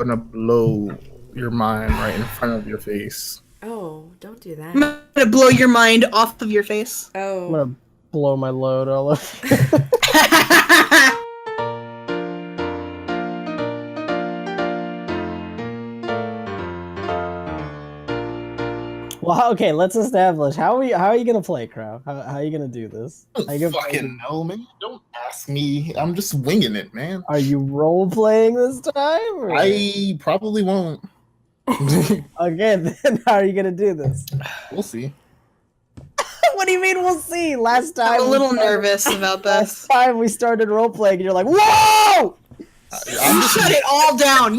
gonna blow your mind right in front of your face. Oh, don't do that. I'm gonna blow your mind off of your face. I'm Oh. gonna blow my load all over. Well, okay, let's establish how are you gonna play, Crow? How are you gonna do this? I How you don't gonna play fucking know, man. Don't ask me. I'm just winging it, man. Are you role playing this time? Or... I probably won't. Okay, then how are you gonna do this? We'll see. What do you mean we'll see? Last time I'm a little nervous about Last this. time we started role playing, and you're like, "Whoa!" You shut it all down.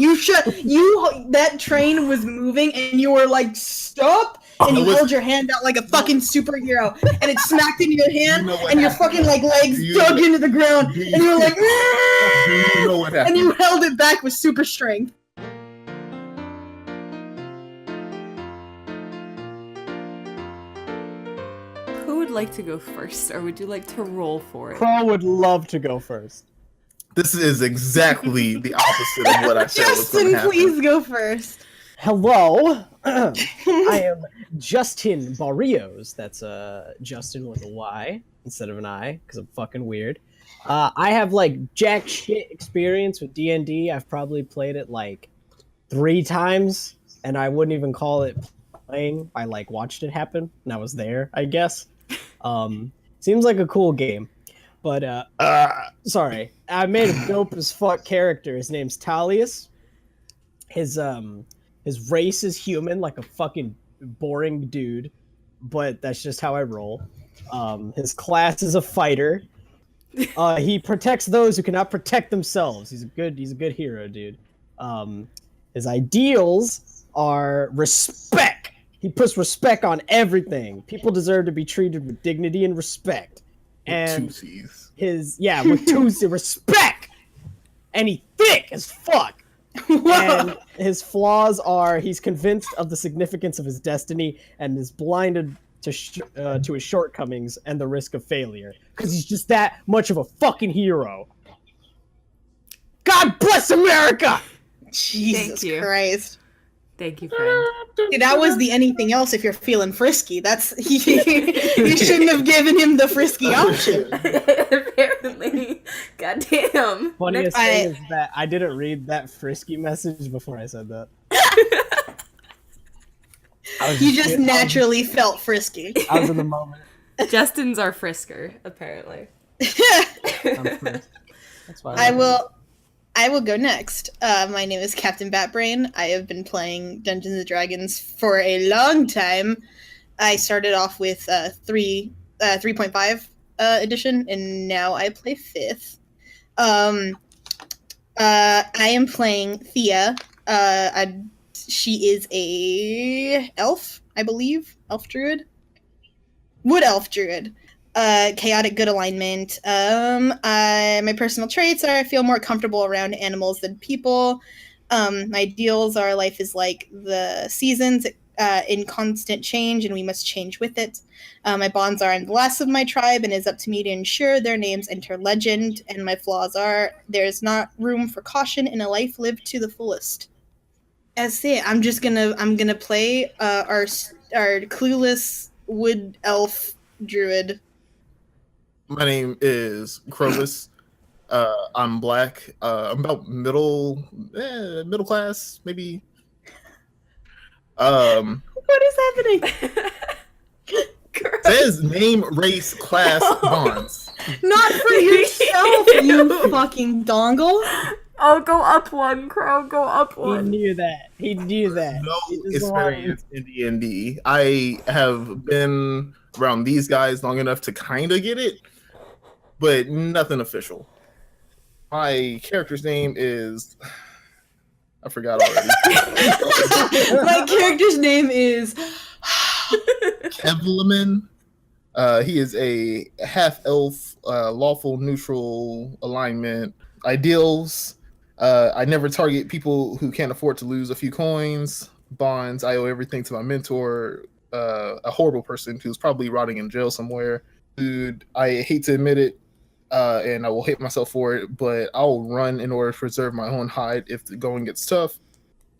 That train was moving, and you were like, "Stop!" And you held your hand out like a fucking superhero, and it smacked into your hand, and your fucking like legs dug into the ground, and you were like, You know what happened? and you held it back with super strength. Who would like to go first, or would you like to roll for it? Crow would love to go first. This is exactly the opposite of what I said was going Justin, to happen. please go first. Hello, I am Justin Barrios. That's Justin with a Y instead of an I, because I'm fucking weird. I have like jack shit experience with D&D. I've probably played it like 3 times, and I wouldn't even call it playing. I like watched it happen, and I was there, I guess. Seems like a cool game. But sorry, I made a dope as fuck character. His name's Talius. His race is human, like a fucking boring dude, but that's just how I roll. His class is a fighter. He protects those who cannot protect themselves. He's a good hero, dude. His ideals are respect. He puts respect on everything. People deserve to be treated with dignity and respect. And Two C's. with 2 C's, respect. And he thick as fuck. And his flaws are he's convinced of the significance of his destiny and is blinded to his shortcomings and the risk of failure because he's just that much of a fucking hero. God bless America. Jesus you. Christ. Thank you, friend. Dude, that was the anything else if you're feeling frisky. You shouldn't have given him the frisky option. Apparently. Goddamn. Funniest thing is that I didn't read that frisky message before I said that. You just naturally felt frisky. I was in the moment. Justin's our frisker, apparently. I'm first. That's fine. I will go next. My name is Captain Batbrain. I have been playing Dungeons and Dragons for a long time. I started off with 3.5 edition, and now I play 5th. I am playing Thea. She is a elf, I believe. Elf druid? Wood elf druid. Chaotic good alignment. My personal traits are I feel more comfortable around animals than people. My ideals are life is like the seasons in constant change, and we must change with it. My bonds are I'm the last of my tribe, and it's up to me to ensure their names enter legend. And my flaws are there's not room for caution in a life lived to the fullest. That's it. I'm gonna play our clueless wood elf druid. My name is Crowless. I'm black. I'm about middle class, maybe. What is happening? Says name, race, class, bonds. Not for yourself, you fucking dongle. Oh, go up one, Crow. Go up He one. knew that. No experience in D&D. I have been around these guys long enough to kind of get it, but nothing official. My character's name is... I forgot already. My character's name is Kevlaman. He is a half-elf, lawful neutral alignment. Ideals, I never target people who can't afford to lose a few coins. Bonds, I owe everything to my mentor, a horrible person who's probably rotting in jail somewhere. Dude, I hate to admit it, and I will hate myself for it, but I'll run in order to preserve my own hide if the going gets tough.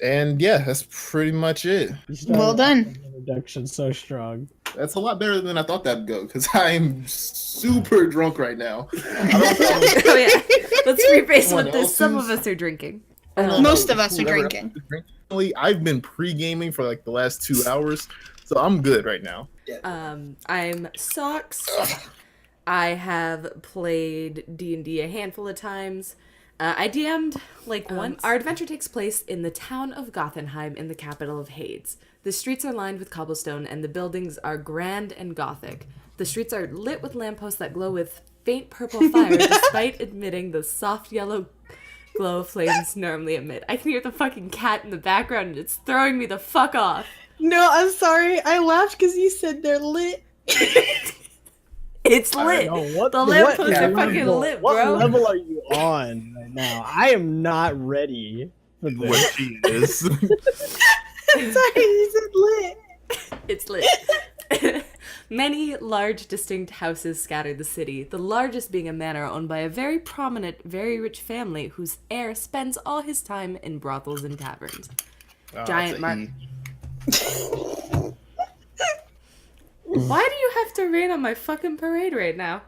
And yeah, that's pretty much it. You started Well off done. with an introduction so strong. That's a lot better than I thought that'd go because I'm super drunk right now. I don't know. Oh yeah. Let's rephrase Someone what this. Some of else's- us are drinking. I don't know Most of us are whoever else drinking. is drinking. I've been pre-gaming for like the last 2 hours, so I'm good right now. I'm Socks. I have played D&D a handful of times. I DM'd like once. Our adventure takes place in the town of Gothenheim in the capital of Hades. The streets are lined with cobblestone and the buildings are grand and gothic. The streets are lit with lampposts that glow with faint purple fire despite admitting the soft yellow glow flames normally emit. I can hear the fucking cat in the background and it's throwing me the fuck off. No, I'm sorry. I laughed because you said they're lit. It's lit. The lampposts are fucking lit, what bro. level are you on right now? I am not ready for this. What she is. Sorry, you said lit. It's lit. Many large, distinct houses scatter the city, the largest being a manor owned by a very prominent, very rich family whose heir spends all his time in brothels and taverns. Giant Mark. Why do you have to rain on my fucking parade right now?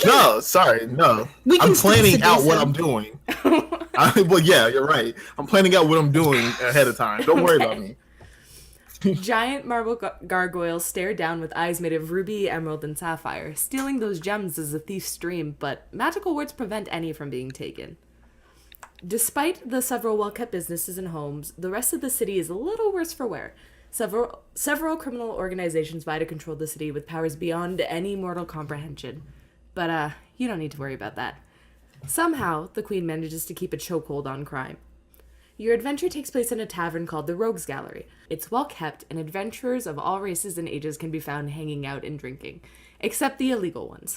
No, sorry, no. I'm planning out what I'm doing. Well, yeah, you're right. I'm planning out what I'm doing ahead of time. Don't worry about me. Giant marble gargoyles stare down with eyes made of ruby, emerald, and sapphire. Stealing those gems is a thief's dream, but magical wards prevent any from being taken. Despite the several well-kept businesses and homes, the rest of the city is a little worse for wear. Several criminal organizations vie to control the city with powers beyond any mortal comprehension. But, you don't need to worry about that. Somehow, the Queen manages to keep a chokehold on crime. Your adventure takes place in a tavern called the Rogues Gallery. It's well kept, and adventurers of all races and ages can be found hanging out and drinking, except the illegal ones.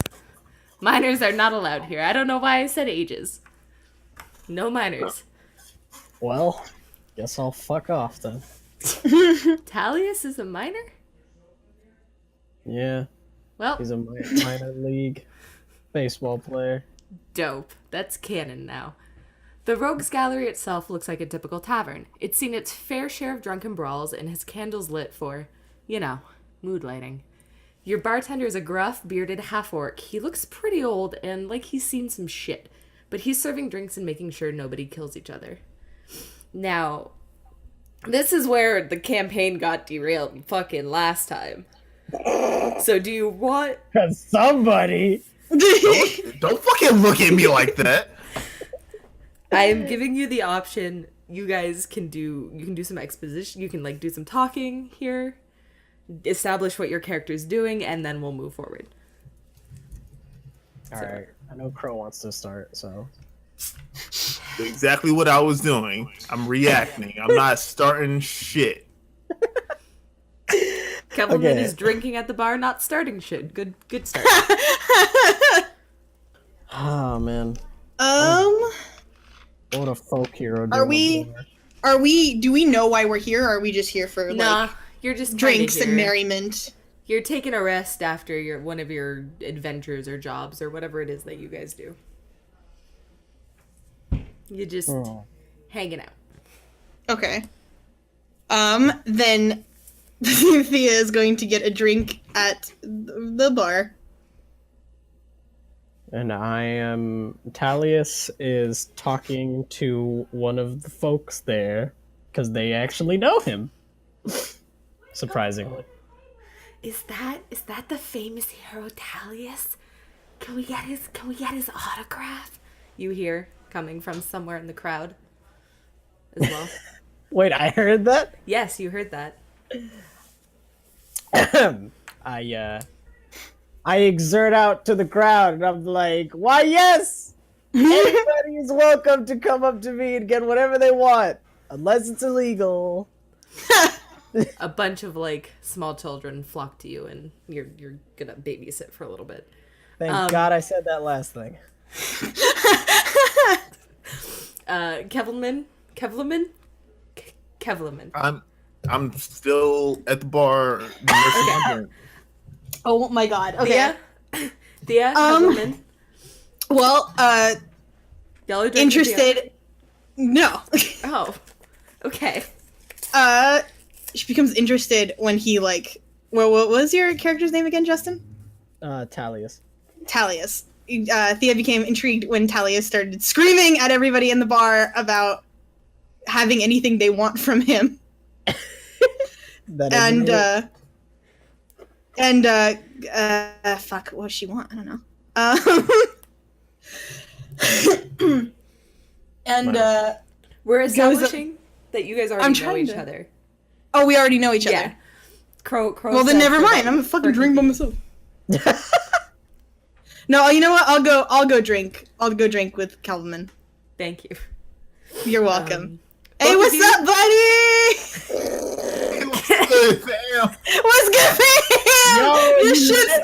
Minors are not allowed here. I don't know why I said ages. No minors. Well, guess I'll fuck off then. Talius is a minor? Yeah, Well, he's a minor league baseball player. dope. That's canon now. The Rogues Gallery itself looks like a typical tavern. It's seen its fair share of drunken brawls and has candles lit for, mood lighting. Your bartender is a gruff, bearded half-orc. He looks pretty old and like he's seen some shit, but he's serving drinks and making sure nobody kills each other. Now, this is where the campaign got derailed fucking last time. So do you want... Cause somebody. Don't fucking look at me like that. I am giving you the option. You guys can do some exposition. You can do some talking here, establish what your character's doing, and then we'll move forward. All right, I know Crow wants to start, so. Exactly what I was doing. I'm reacting. I'm not starting shit. Kevelman is drinking at the bar, not starting shit. Good start. Oh man. What a folk hero. Do we know why we're here, or are we just here for Nah, you're just drinks kinda and here. merriment? You're taking a rest after one of your adventures or jobs or whatever it is that you guys do. You're just hanging out. Okay. Then Thea is going to get a drink at the bar. And Talius is talking to one of the folks there, because they actually know him. Surprisingly. Is that the famous hero Talius? Can we get his autograph? You hear coming from somewhere in the crowd as well. Wait, I heard that? Yes, you heard that. I exert out to the crowd and I'm like, why yes! Anybody is welcome to come up to me and get whatever they want, unless it's illegal. A bunch of small children flock to you, and you're gonna babysit for a little bit. Thank God I said that last thing. Kevelman. I'm still at the bar. Okay. Oh my God. Okay. Thea, Kevelman. Well, Y'all are interested. No. Oh. Okay. She becomes interested when he like. Well, what was your character's name again, Justin? Talius. Talius. Thea became intrigued when Talius started screaming at everybody in the bar about having anything they want from him. That is Fuck, what does she want? I don't know. We're goes up- establishing that you guys I'm already know trying each to- other. Oh, we already know each Yeah. other. Crow Well, then said never for mind. that- I'm gonna fucking for drink by Kiki. myself. No, you know what? I'll go drink. I'll go drink with Calvin. Thank you. You're welcome. both Hey, of what's you- up, buddy? Damn. What's good, man? Yo, This you shit's...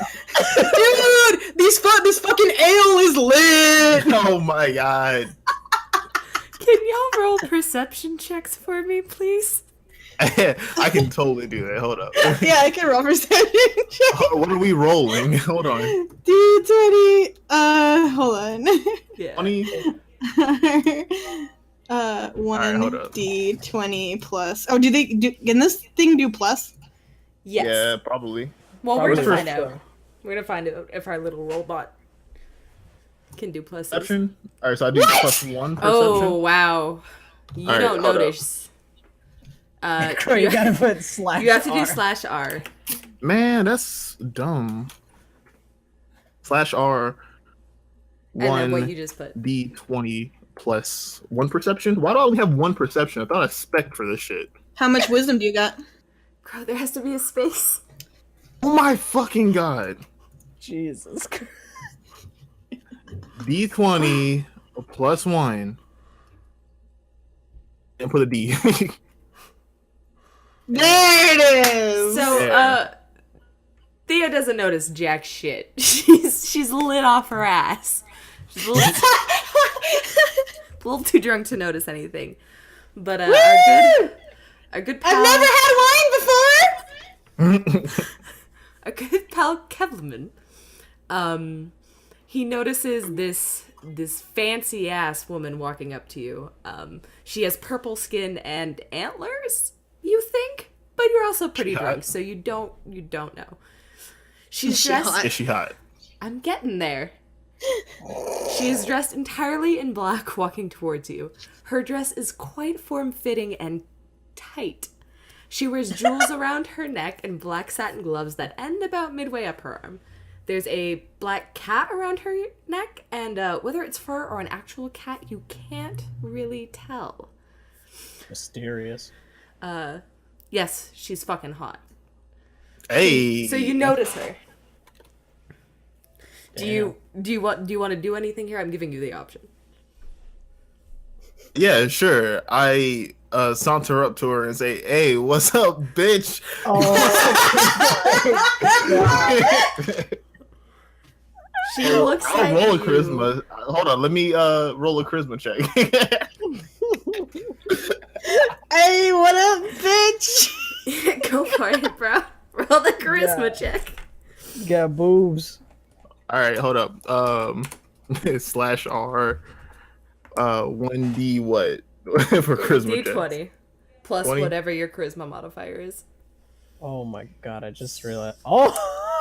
Dude, this fucking ale is lit. Oh my god. Can y'all roll perception checks for me, please? I can totally do that. Hold up. Yeah, I can roll perception check. What are we rolling? Hold on. D20. Hold on. Yeah. 20? 1 hold up. D20 plus. Oh, can this thing do plus? Yes. Yeah, probably. Well, we're Probably gonna for find sure. out. We're gonna find out if our little robot can do pluses. Perception? Alright, so I do What? +1 perception. Oh wow! You All right, don't hold up. notice. Crow, you gotta put slash. You have to do R. /R. Man, that's dumb. /R. And then what you just put. D20 plus 1 perception? Why do I only have 1 perception? I thought I spec for this shit. How much wisdom do you got? Crow, there has to be a space. Oh my fucking god. Jesus Christ. D20 plus 1. And put a D. There it is. So, Yeah. Thea doesn't notice jack shit. She's lit off her ass. She's a little too drunk to notice anything. But our good pal, I've never had wine before. our good pal Kevlman, he notices this fancy ass woman walking up to you. She has purple skin and antlers, you think, but you're also pretty hot? drunk, so you don't know. She's Is she dressed. hot? Is she hot? I'm getting there. She is dressed entirely in black, walking towards you. Her dress is quite form-fitting and tight. She wears jewels around her neck and black satin gloves that end about midway up her arm. There's a black cat around her neck, and whether it's fur or an actual cat, you can't really tell. Mysterious. Yes, she's fucking hot. Hey. So you notice her. Do you want to do anything here? I'm giving you the option. Yeah, sure. I saunter up to her and say, "Hey, what's up, bitch?" Oh, She looks I'll at roll a you. charisma. Hold on, let me roll a charisma check. Hey, what up, bitch? Go for it, bro. Roll the charisma check. you got boobs. All right, hold up. /R. 1D what for charisma check? D20 plus 20? whatever your charisma modifier is. Oh my god, I just realized. Oh!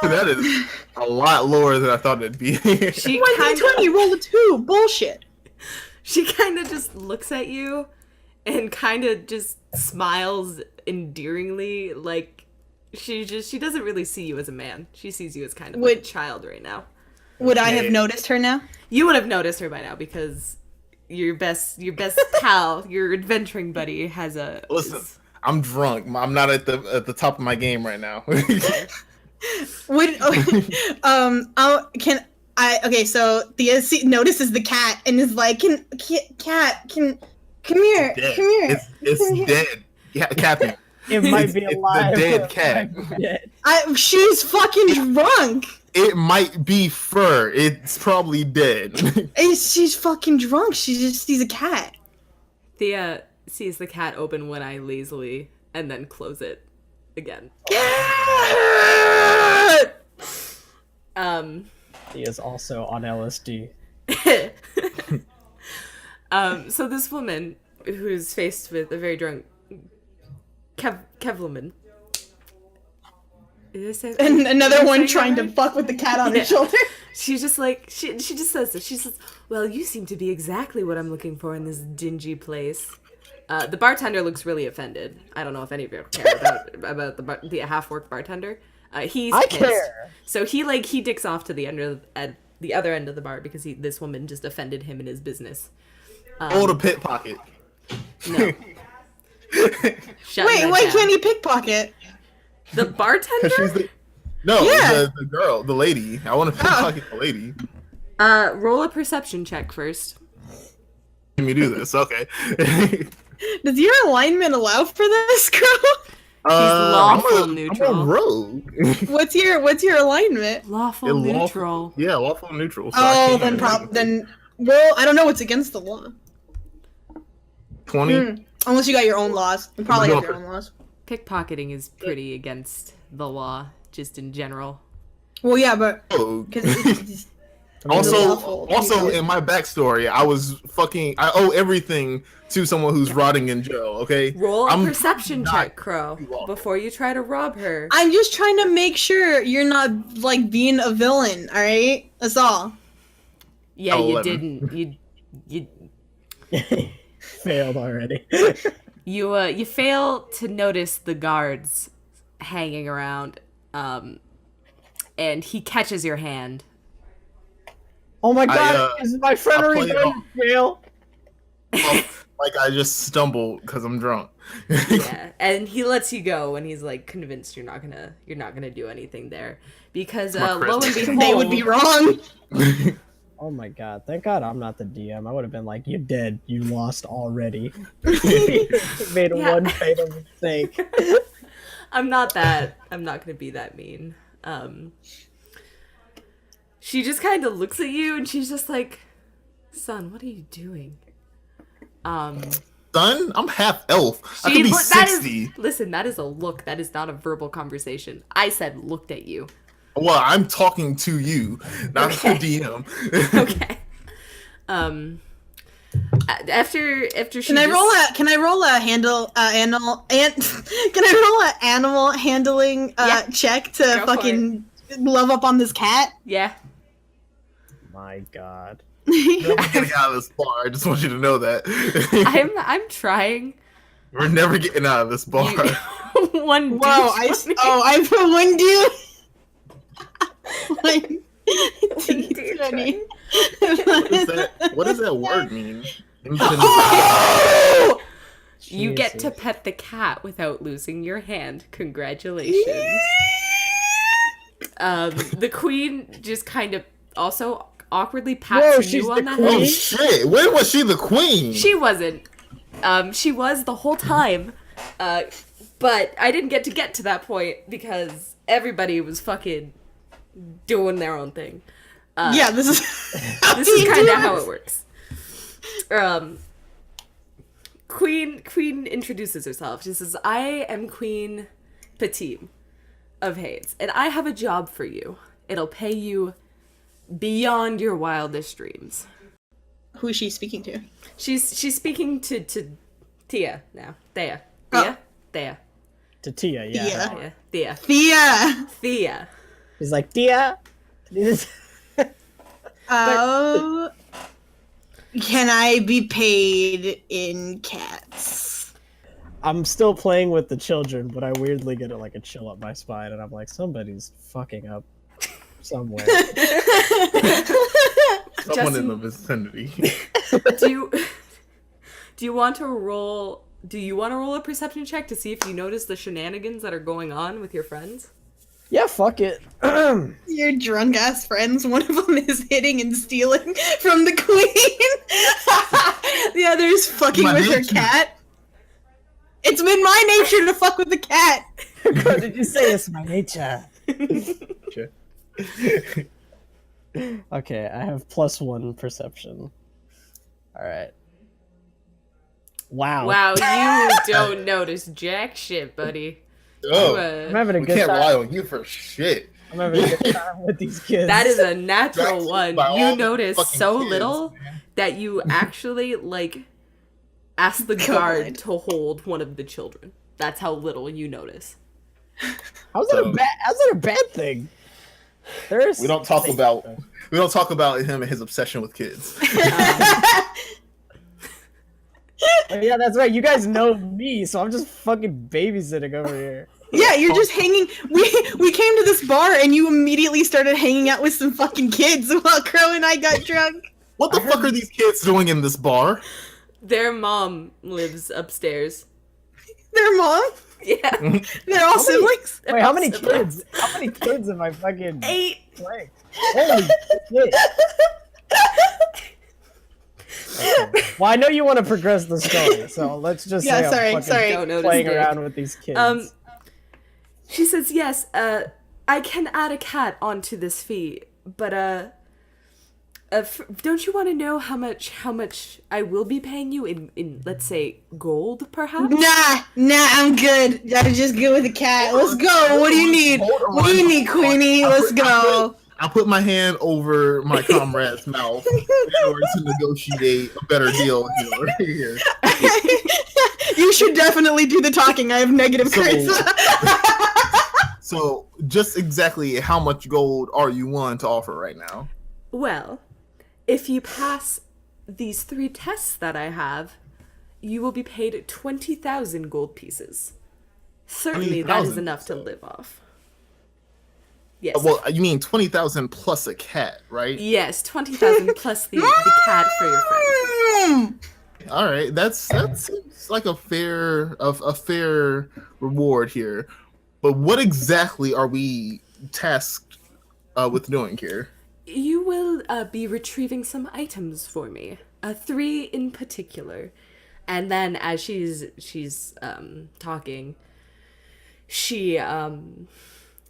That is a lot lower than I thought it'd be. She 1 kind D20, of roll a 2. Bullshit. just looks at you and kind of just smiles endearingly, like she doesn't really see you as a man. She sees you as kind of like a Would- child right now. Would I have Okay. noticed her now? You would have noticed her by now because your best pal, your adventuring buddy, has a. Listen, I'm drunk. I'm not at the top of my game right now. Would can I? Okay, so Thea notices the cat and is like, "Cat, come here, Dead. come here." It's dead. Yeah, Captain. It might be It's the alive. dead but it cat. might be dead. She's fucking drunk. It might be fur. It's probably dead. She's fucking drunk. She just sees a cat. Thea sees the cat open one eye lazily and then close it again. Cat! He is also on LSD. So this woman, who's faced with a very drunk Kevlaman. And another one trying to fuck with the cat on his shoulder. She's just like, she just says this. She says, well, you seem to be exactly what I'm looking for in this dingy place. The bartender looks really offended. I don't know if any of you care about the half-worked bartender. He's pissed. care. So he dicks off to the other end of the bar because this woman just offended him in his business. The pickpocket. No. Wait, why can't he pickpocket? The bartender? The girl, the lady. I want to pickpocket the lady. Roll a perception check first. Let me do this, okay. Does your alignment allow for this, girl? He's lawful neutral. I'm a rogue. What's your alignment? Lawful neutral. Yeah, lawful neutral. So Then well, I don't know what's against the law. 20. Unless you got your own laws. You probably have your own laws. Pickpocketing is pretty against the law, just in general. Well, yeah, but also in my backstory, I owe everything to someone who's rotting in jail. Okay, roll a perception check, Crow, before you try to rob her. I'm just trying to make sure you're not like being a villain. All right, that's all. Yeah, you didn't. You failed already. You fail to notice the guards hanging around, and he catches your hand. Oh my god, is my friend already going to jail? Like I just stumbled because I'm drunk. Yeah, and he lets you go, and he's like convinced you're not gonna do anything there because lo and behold, they would be wrong. Oh my god, thank god I'm not the DM. I would have been like, you're dead, you lost already. Made one fatal mistake. I'm not gonna be that mean. She just kind of looks at you and she's just like, son, what are you doing? Son? I'm half elf. I could be 60. Listen, that is a look. That is not a verbal conversation. I said looked at you. Well, I'm talking to you, not the DM. Okay. After she Can I roll a animal handling check to fucking love up on this cat? Yeah. My god. We're never getting out of this bar. I just want you to know that. I'm trying. We're never getting out of this bar. One. Whoa! I put one dude. What does that word mean? Oh! You get to pet the cat without losing your hand. Congratulations. The queen just kind of also awkwardly pats you on the head. Oh shit! When was she the queen? She wasn't. She was the whole time. But I didn't get to that point because everybody was fucking doing their own thing. This is kind of how it works. Queen introduces herself. She says, "I am Queen Petite of Hades, and I have a job for you. It'll pay you beyond your wildest dreams." Who is she speaking to? She's speaking to Tia now. Thea. To Tia, yeah. Thea. He's like, Tia. Can I be paid in cats? I'm still playing with the children, but I weirdly get like a chill up my spine, and I'm like, somebody's fucking up somewhere. Someone in the vicinity. Do you want to roll a perception check to see if you notice the shenanigans that are going on with your friends? Yeah, fuck it. Your drunk ass friends, one of them is hitting and stealing from the queen. The other's fucking with her cat. It's been my nature to fuck with the cat. What did you say? It's my nature. Sure. Okay, I have +1 perception. Alright. Wow, you don't notice jack shit, buddy. Oh, I'm having a we good can't time. rely on you for shit. I'm having a good time with these kids. That is a natural Jackson one. by all You the notice fucking so kids, little man. that you actually like Ask the Go guard ahead. to hold one of the children. That's how little you notice. How's that a bad thing? We don't talk about him and his obsession with kids. Oh, yeah, that's right. You guys know me, so I'm just fucking babysitting over here. Yeah, you're just hanging. We came to this bar and you immediately started hanging out with some fucking kids while Crow and I got drunk. What the fuck are these kids doing in this bar? Their mom lives upstairs. Their mom? Yeah. They're all siblings? Wait, how many kids? How many kids am I fucking 8. playing? Holy shit. Okay. Well, I know you want to progress the story, so let's just say I'm fucking Don't notice playing Nick. around with these kids. She says, yes, I can add a cat onto this fee, but, don't you want to know how much I will be paying you in let's say, gold, perhaps? Nah, I'm good. I'm just good with the cat. Let's go. What do you need? What do you need, Queenie? Let's go. I'll put my hand over my comrade's mouth in order to negotiate a better deal here. You should definitely do the talking. I have negative charisma. So, just exactly how much gold are you willing to offer right now? Well, if you pass these 3 tests that I have, you will be paid 20,000 gold pieces. Certainly that is 20,000, enough to live off. Yes. Well, you mean 20,000 plus a cat, right? Yes, 20,000 plus the cat for your friend. All right, that seems like a fair reward here. But what exactly are we tasked with doing here? You will be retrieving some items for me. 3 in particular. And then as she's talking, she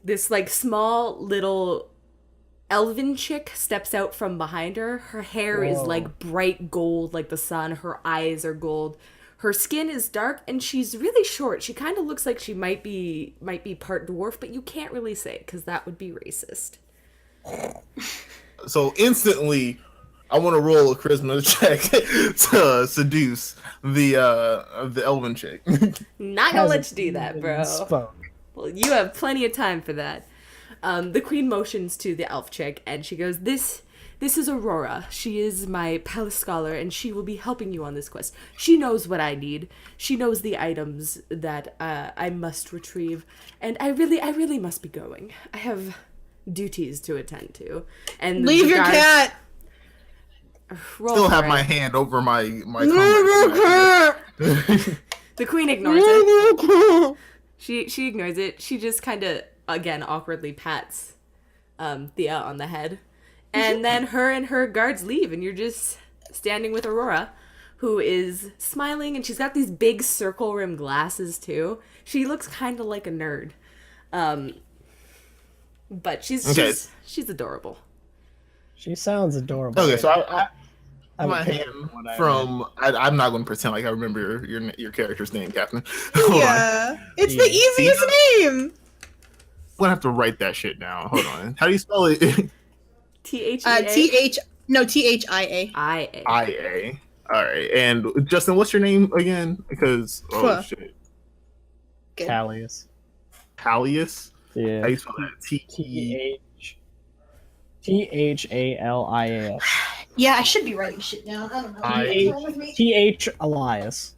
this like small little elven chick steps out from behind her. Her hair is like bright gold like the sun. Her eyes are gold. Her skin is dark and she's really short. She kind of looks like she might be part dwarf, but you can't really say because that would be racist. So instantly, I want to roll a charisma check to seduce the elven chick. Not gonna let you do that, bro. Spoke. Well, you have plenty of time for that. The queen motions to the elf chick, and she goes, This is Aurora. She is my palace scholar, and she will be helping you on this quest. She knows what I need. She knows the items that I must retrieve, and I really must be going. I have duties to attend to. And Leave your guards- cat. Roll Still for have it. my hand over my Leave your cat. The queen ignores it. Leave your cat. She ignores it. She just kind of, again, awkwardly pats Thea on the head. And then her and her guards leave, and you're just standing with Aurora, who is smiling, and she's got these big circle-rimmed glasses, too. She looks kind of like a nerd. But she's adorable. She sounds adorable. Okay, so I I'm my okay hand with what I from. I'm not going to pretend like I remember your character's name, Captain. Hold on. Yeah, it's the Yeah. easiest name. I'm gonna have to write that shit down. Hold on. How do you spell it? Thea? THIA. IA. IA. All right. And Justin, what's your name again? Because Huh. shit, Good. Callius. Callius. Yeah. How do you spell that? Thalias. Yeah, I should be writing shit down. I don't know. I- What's wrong with me? Th Elias.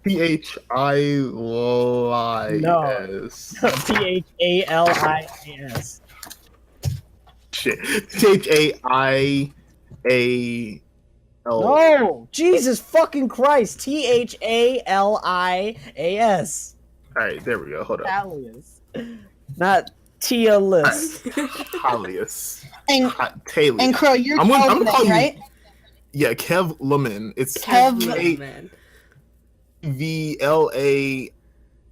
THILIS. Thalias. Shit. THAIAL. No, Jesus fucking Christ. Thalias. All right, there we go. Hold up. Callius. Not Tialis. Callius. And Talia. Crow, you're I'm gonna Kelvin, call you- right? Yeah, Kev Lemon. It's Kev- Man. VLAMIN.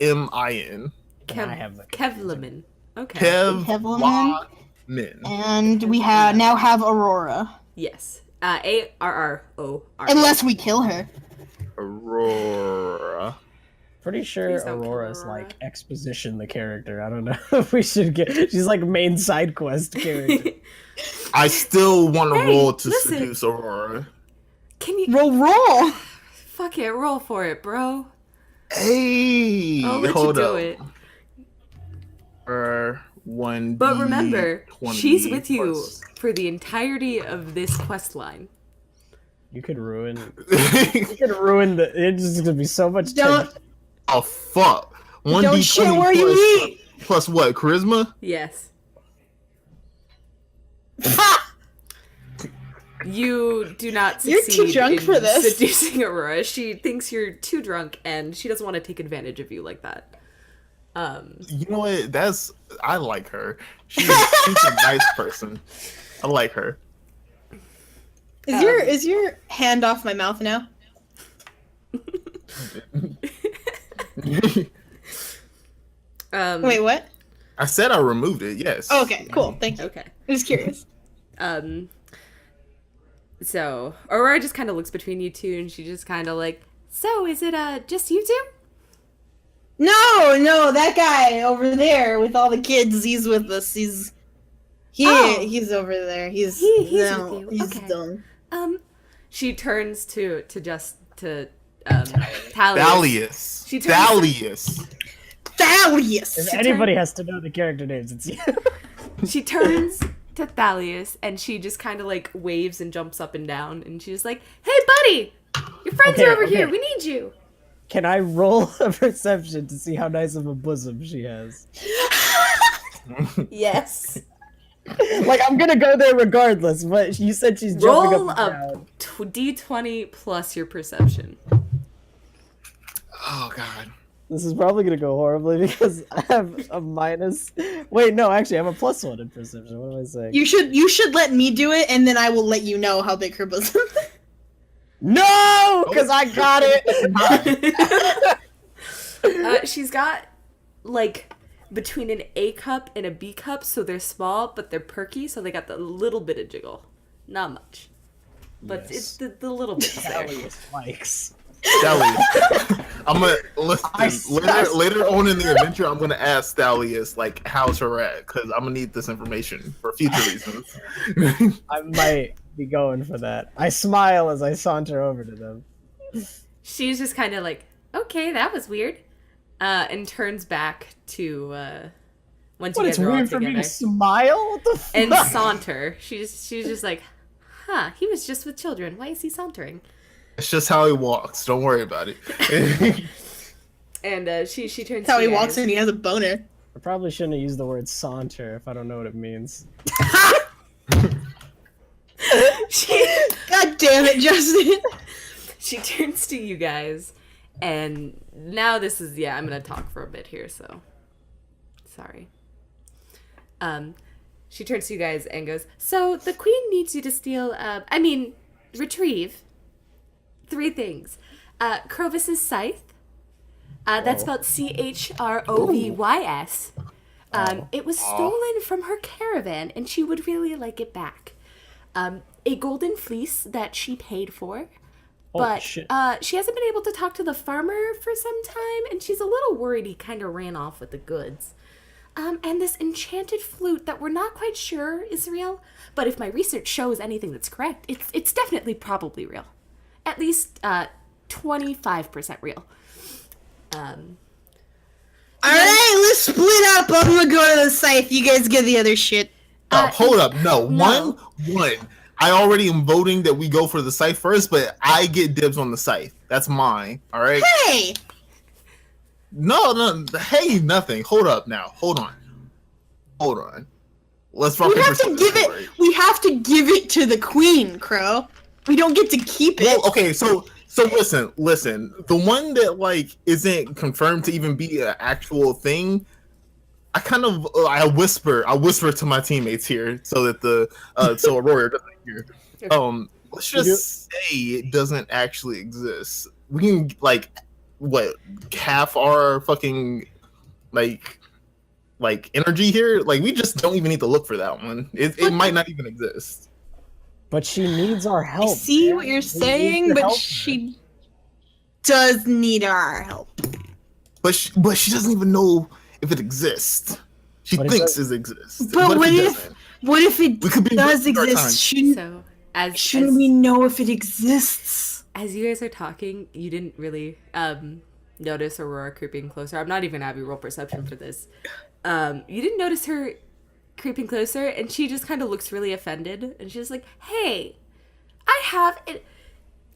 I have the Kevleman. Okay. Kevleman. Min. And we now have Aurora. Yes. ARROR. Unless we kill her. Aurora. Pretty sure Please don't kill Aurora's Aurora. like exposition the character. I don't know if we should get. She's like main side quest character. I still want to Hey, roll to listen. seduce Aurora. Can you? Roll. Fuck it, roll for it, bro. Hey, I'll let hold you do up. it. For 1d20 But remember, she's with you plus- for the entirety of this quest line. You could ruin. You could ruin the. It's just gonna be so much. Don't tension. Oh fuck! 1d20 don't shit where you eat. plus what? Charisma? Yes. Ha! You do not You're succeed too drunk in for this. seducing Aurora. She thinks you're too drunk, and she doesn't want to take advantage of you like that. You know what? I like her. She's a nice person. I like her. Is your hand off my mouth now? Wait, what? I said I removed it. Yes. Oh, okay, cool. Thank you. Okay. I'm just curious. So Aurora just kind of looks between you two, and she just kind of like, so is it just you two? No, that guy over there with all the kids. He's with us. He's over there. He's He's no, with you. he's Okay. done. She turns to Thalius. Thalius. She turns Thalius. Thalius. If anybody has to know the character names, it's you. She turns to Thalius, and she just kind of like waves and jumps up and down, and she's like, "Hey, buddy, your friends Okay, are over okay. here. We need you." Can I roll a perception to see how nice of a bosom she has? Yes. Like, I'm gonna go there regardless, but you said she's jumping Roll up and a down. d20 plus your perception. Oh god. This is probably gonna go horribly because I have a minus. Wait, no, actually, I have a +1 in perception. What am I saying? You should let me do it, and then I will let you know how big her bosom. No, because I got it. She's got like between an A cup and a B cup, so they're small, but they're perky, so they got the little bit of jiggle. Not much. But Yes. it's the little bit there. Thalius likes. Thalius. I'm gonna I listen. Later on in the adventure, I'm gonna ask Thalius like how's her at, because I'm gonna need this information for future reasons. I might be going for that. I smile as I saunter over to them. She's just kind of like, okay, that was weird, and turns back to once What? you It's guys are all weird for me together to smile. What the fuck? and saunter. She's just like, huh? He was just with children. Why is he sauntering? It's just how he walks. Don't worry about it. And she turns. That's how to he you walks guys. in. He has a boner. I probably shouldn't have used the word saunter if I don't know what it means. God damn it, Justin. She turns to you guys, and now this is I'm gonna talk for a bit here, so sorry. She turns to you guys and goes, so the queen needs you to steal retrieve 3 things. Crovis's scythe. That's spelled Chrovys. It was stolen from her caravan, and she would really like it back. A golden fleece that she paid for. But shit. she hasn't been able to talk to the farmer for some time, and she's a little worried he kind of ran off with the goods. And this enchanted flute that we're not quite sure is real, but if my research shows anything that's correct, it's definitely probably real. At least 25% real. Alright, let's split up. I'm gonna go to the scythe. You guys get the other shit. Hold up. No. No. One. I already am voting that we go for the scythe first, but I get dibs on the scythe. That's mine. All right. Hey! No. Hey, nothing. Hold up now. Hold on. Let's rock We paper have to scissors. give for it. We have to give it to the queen, Crow. We don't get to keep it. Well, okay, so listen. The one that like isn't confirmed to even be an actual thing. I whisper to my teammates here so that so Aurora doesn't hear. Let's just say it doesn't actually exist. We can half our fucking like energy here. Like we just don't even need to look for that one. It might not even exist. But she needs our I help. see man. what you're We need saying, to but help her. she does need our help. But she doesn't even know if it exists. She But it thinks does- it exists. But what it if doesn't? what if it We could be does wasting our time. exist? So, as Shouldn't we know if it exists? as you guys are talking, you didn't really notice Aurora creeping closer. I'm not even gonna have you roll perception for this. You didn't notice her creeping closer, and she just kind of looks really offended, and she's like, "Hey, I have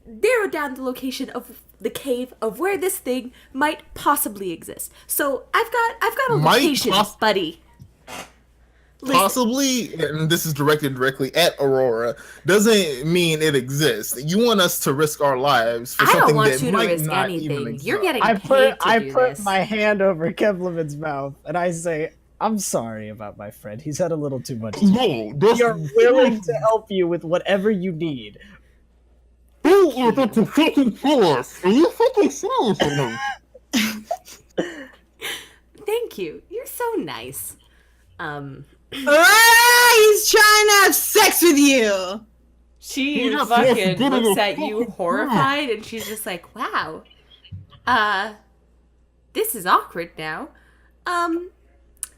narrowed down the location of the cave of where this thing might possibly exist. So I've got a location, buddy." Listen. Possibly, and this is directly at Aurora, doesn't mean it exists. You want us to risk our lives for I don't something want that you to might risk not even anything. exist. You're getting I paid put to do this. my hand over Kevleman's mouth and I say, "I'm sorry about my friend. He's had a little too much. No, this You're willing to help you with whatever you need." Who are the to fucking force? Are you fucking serious or no? Thank you. You're so nice. He's trying to have sex with you. She just fucking wants to looks get at you horrified, and she's just like, "Wow, this is awkward now.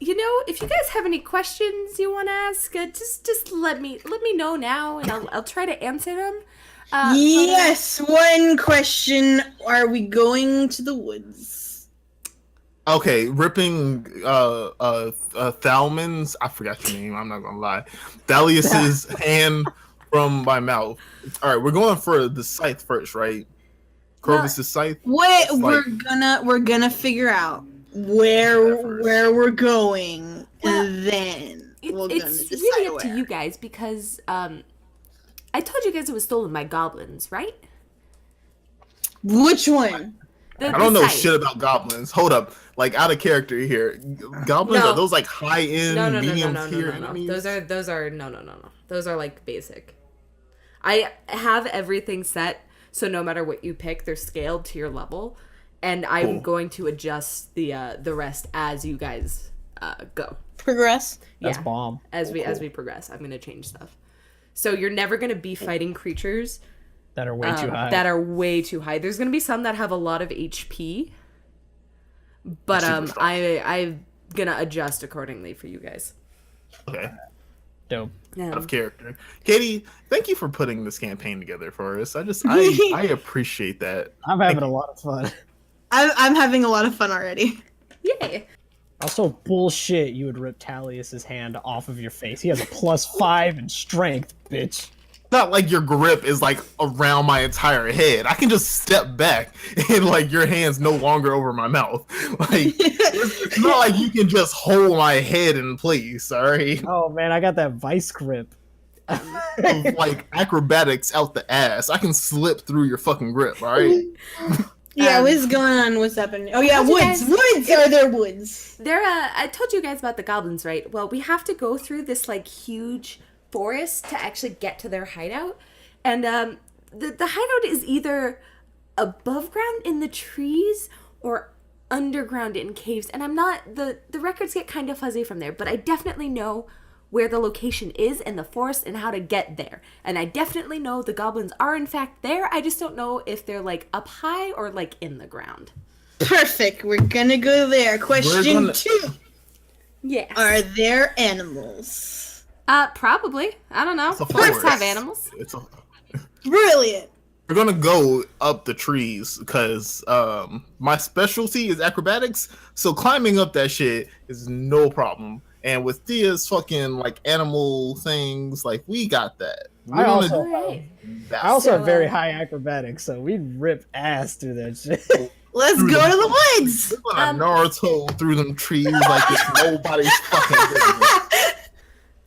You know, if you guys have any questions you want to ask, just let me know now, and I'll try to answer them." Yes, one question. Are we going to the woods? Okay, ripping Thalman's, I forgot your name, I'm not gonna lie. Thalius's hand from my mouth. Alright, we're going for the scythe first, right? Corvus's scythe? Wait, Like- we're gonna figure out where we're going, Well, and then we're gonna it's decide really up where. to you guys because I told you guys it was stolen by goblins, right? Which one? The I don't know scythe. shit about goblins. Hold up. Like, out of character here. Goblins, No. are those like high-end, No. medium tier No. enemies? Those are no. Those are like basic. I have everything set so no matter what you pick, they're scaled to your level, and I'm Cool. going to adjust the rest as you guys go. Progress. That's Yeah. bomb. As we progress, I'm gonna change stuff. So you're never gonna be fighting creatures That are way too high. that are way too high. There's gonna be some that have a lot of HP, but Super strong. I'm gonna adjust accordingly for you guys. Okay, Dope. Yeah. out of character. Katie, thank you for putting this campaign together for us. I appreciate that. I'm having a lot of fun. I'm having a lot of fun already. Yay! Also, bullshit, you would rip Talius's hand off of your face. He has a +5 in strength, bitch. Not like your grip is like around my entire head. I can just step back and like your hand's no longer over my mouth. Like it's not like you can just hold my head in place, alright? Oh man, I got that vice grip. Like acrobatics out the ass. I can slip through your fucking grip, alright? Yeah, what's going on? What's happening? Oh yeah, How'd you woods. guys- Woods. Are there woods? There, I told you guys about the goblins, right? Well, we have to go through this like huge forest to actually get to their hideout, and the hideout is either above ground in the trees or underground in caves. And I'm not the records get kind of fuzzy from there, but I definitely know where the location is in the forest and how to get there. And I definitely know the goblins are in fact there. I just don't know if they're like up high or like in the ground. Perfect. We're gonna go there. Question 2. Yes. Are there animals? Probably. I don't know. It's a Forests have forest. animals. Brilliant. We're gonna go up the trees because my specialty is acrobatics, so climbing up that shit is no problem. And with Thea's fucking like animal things, like we got that. We're I gonna also- do Alright. that. I also So, have very high acrobatics, so we'd rip ass through that shit. Let's go to the woods. We're gonna Naruto through them trees like it's nobody's fucking business.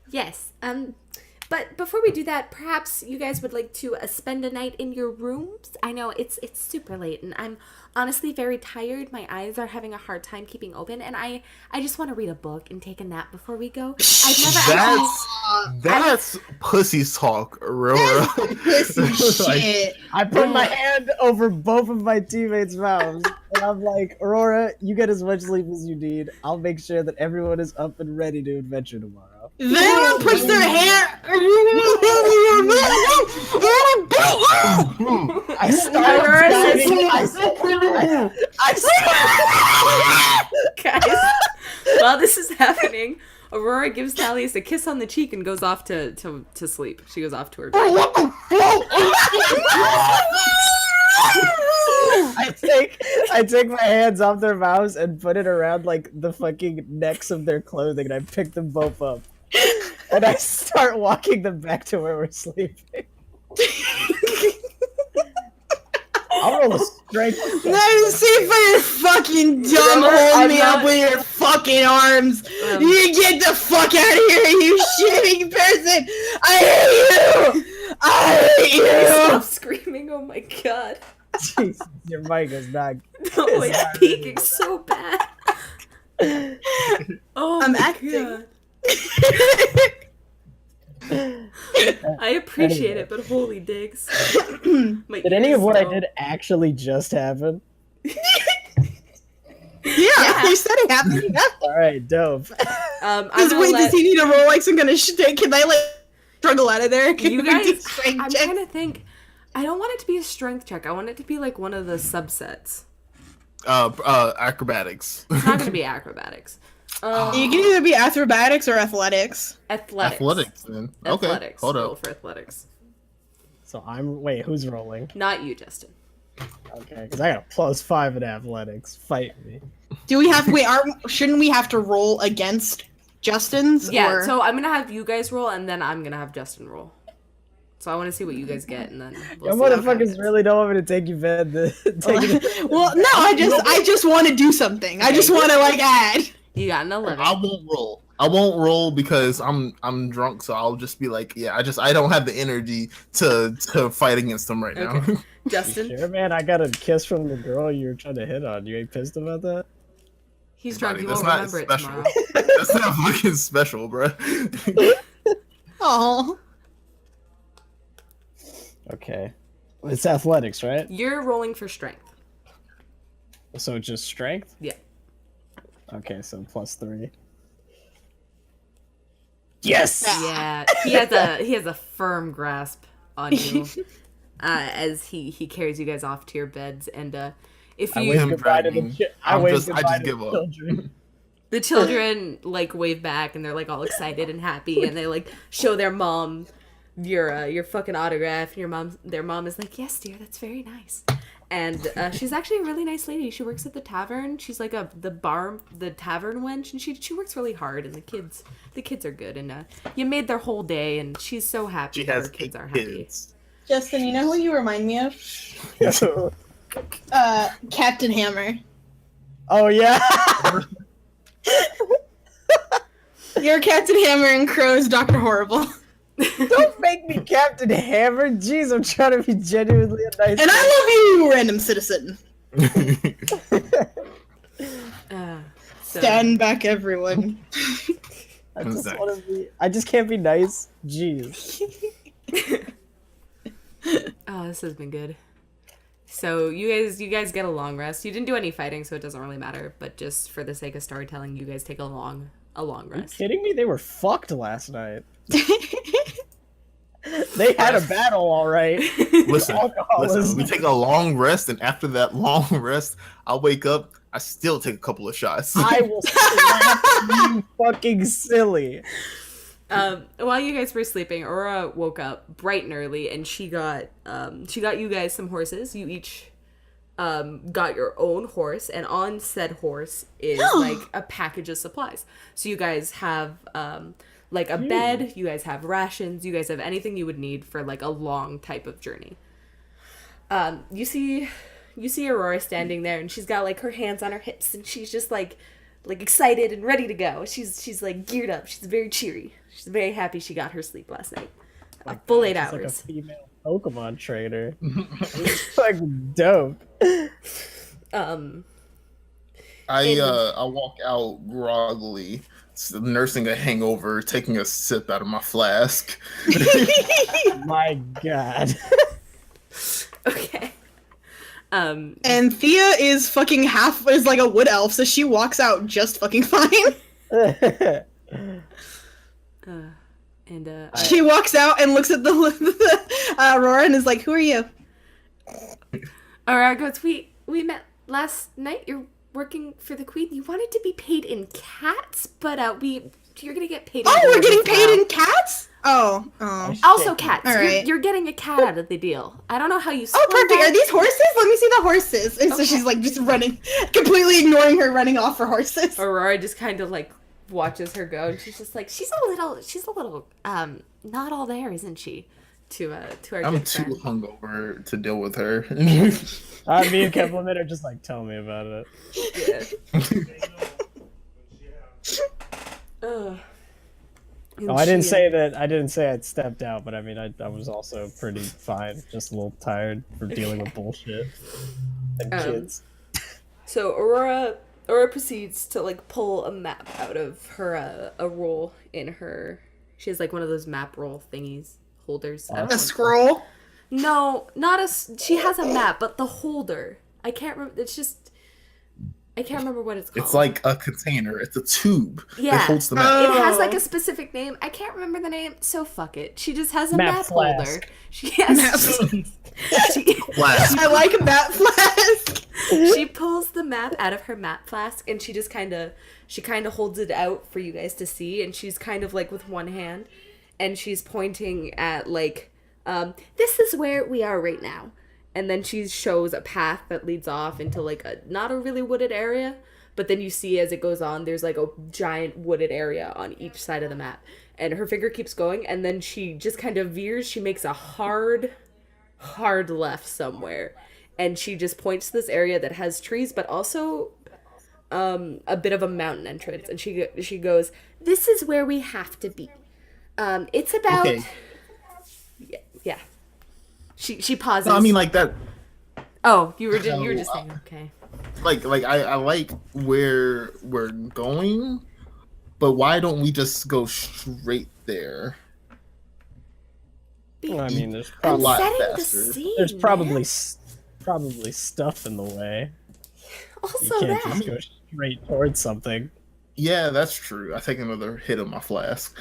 Yes. But before we do that, perhaps you guys would like to spend a night in your rooms. I know it's super late, and I'm honestly very tired. My eyes are having a hard time keeping open, and I just want to read a book and take a nap before we go. I've never actually. That's pussy talk, Aurora. Pussy Like, shit. I put my hand over both of my teammates' mouths, and I'm like, Aurora, you get as much sleep as you need. I'll make sure that everyone is up and ready to adventure tomorrow. If anyone puts their hair. I started Aurora diving. Guys, while this is happening, Aurora gives Thalius a kiss on the cheek and goes off to sleep. She goes off to her bed. I take my hands off their mouths and put it around like the fucking necks of their clothing, and I pick them both up, and I start walking them back to where we're sleeping. I'll roll a strength. Let me see for your fucking dumb hold me up with your fucking arms. You get the fuck out of here, you shitting person! I hate you! I hate you! Stop screaming! Oh my god! Jesus, your mic is not. No, it's peaking so bad. Oh, I'm my acting. God. I appreciate it, but holy dicks. Did any of what I did actually just happen? Yeah, you said it happened. Yeah. All right, dope. Does he need to roll like some kind of shit? Can I like struggle out of there? Can You we guys, do strength I'm checks? trying to think. I don't want it to be a strength check. I want it to be like one of the subsets. Acrobatics. It's not gonna be acrobatics. You can either be acrobatics or athletics. Athletics. Then. Okay. Athletics. Hold Roll up. for athletics. So wait, who's rolling? Not you, Justin. Okay, because I got a +5 in athletics. Fight me. Do we have? Shouldn't we have to roll against Justin's? Yeah. Or... So I'm gonna have you guys roll, and then I'm gonna have Justin roll. So I want to see what you guys get, and then we'll You see what motherfuckers happens. really don't want me to take you bed. Well, no, I just want to do something. I just want to like add. You got an 11. I won't roll. I won't roll because I'm drunk, so I'll just be like, yeah, I don't have the energy to fight against them right now. Okay. Justin, Sure, man, I got a kiss from the girl you were trying to hit on. You ain't pissed about that? he's drunk. He That's won't not remember it special. tomorrow. That's not fucking special, bro. Oh, Okay. It's athletics, right? You're rolling for strength. So just strength? Yeah. Okay, so +3. Yes! Yeah, he has a firm grasp on you as he carries you guys off to your beds, and if I you wave goodbye to dragging. the I wave I goodbye just to give the up. children. the children like wave back, and they're like all excited and happy, and they like show their mom your fucking autograph. And their mom is like, yes, dear, that's very nice. And she's actually a really nice lady. She works at the tavern. She's like the tavern wench, and she works really hard. And the kids are good. And you made their whole day, and she's so happy. She that has her kids 8 are happy. kids. Justin, you know who you remind me of? Captain Hammer. Oh, yeah! You're Captain Hammer and Crow's Dr. Horrible. Don't make me Captain Hammer. Jeez, I'm trying to be genuinely a nice And I love you, random citizen. So, Stand back, everyone. I just want to be. I just can't be nice. Jeez. oh, this has been good. So you guys get a long rest. You didn't do any fighting, so it doesn't really matter. But just for the sake of storytelling, you guys take a long Are you rest. kidding me? They were fucked last night. They had a battle, all right. Listen, we take a long rest, and after that long rest, I'll wake up. I still take a couple of shots. I will slap you fucking silly. While you guys were sleeping, Aurora woke up bright and early, and she got you guys some horses. You each got your own horse, and on said horse is like a package of supplies. So you guys have like a bed, you guys have rations, you guys have anything you would need for like a long type of journey. You see Aurora standing there, and she's got like her hands on her hips, and she's just like excited and ready to go. She's like geared up. She's very cheery. She's very happy she got her sleep last night. A full 8 hours. Like a female Pokemon trainer. It's like dope. I walk out groggily, nursing a hangover, taking a sip out of my flask. My God. Okay. And Thea is like a wood elf, so she walks out just fucking fine. She walks out and looks at the Aurora and is like, "Who are you?" Aurora goes, we met last night. You're working for the queen. You wanted to be paid in cats, but we You're gonna get paid. In Oh, we're gold getting as paid well. in cats? Oh. Also cats. All right. You're getting a cat out of the deal. I don't know how you. Oh, perfect. that. Are these horses? Let me see the horses. And so Okay. she's like just running, completely ignoring her running off for horses. Aurora just kind of like watches her go, and she's just like, she's a little, not all there, isn't she? To our I'm good too friend. hungover to deal with her. Me and Kevlin are just like, tell me about it. Yeah. Ugh. Oh, I didn't say that. I didn't say I'd stepped out, but I mean, I was also pretty fine. Just a little tired from dealing with bullshit and kids. So Aurora proceeds to like pull a map out of her a roll in her. She has like one of those map roll thingies holders. I don't know. A scroll? No, not she has a map, but the holder. I can't remember. I can't remember what it's called. It's like a container. It's a tube Yeah. that holds the map. It has like a specific name. I can't remember the name, so fuck it. She just has a map flask. holder. She has. Flask. I like a map flask. She pulls the map out of her map flask and she just kind of holds it out for you guys to see, and she's kind of like with one hand and she's pointing at like this is where we are right now, and then she shows a path that leads off into like not a really wooded area, but then you see as it goes on there's like a giant wooded area on each side of the map, and her finger keeps going and then she just kind of veers. She makes a hard left somewhere, and she just points to this area that has trees but also a bit of a mountain entrance, and she goes, this is where we have to be. It's about Okay. yeah. She pauses. No, I mean like that. Oh, you were just saying okay. Like I like where we're going, but why don't we just go straight there? Well, I mean, there's I'm lot setting the faster. scene. there's probably man. probably stuff in the way. You Also can't that. just go straight towards something. Yeah, that's true. I take another hit of my flask.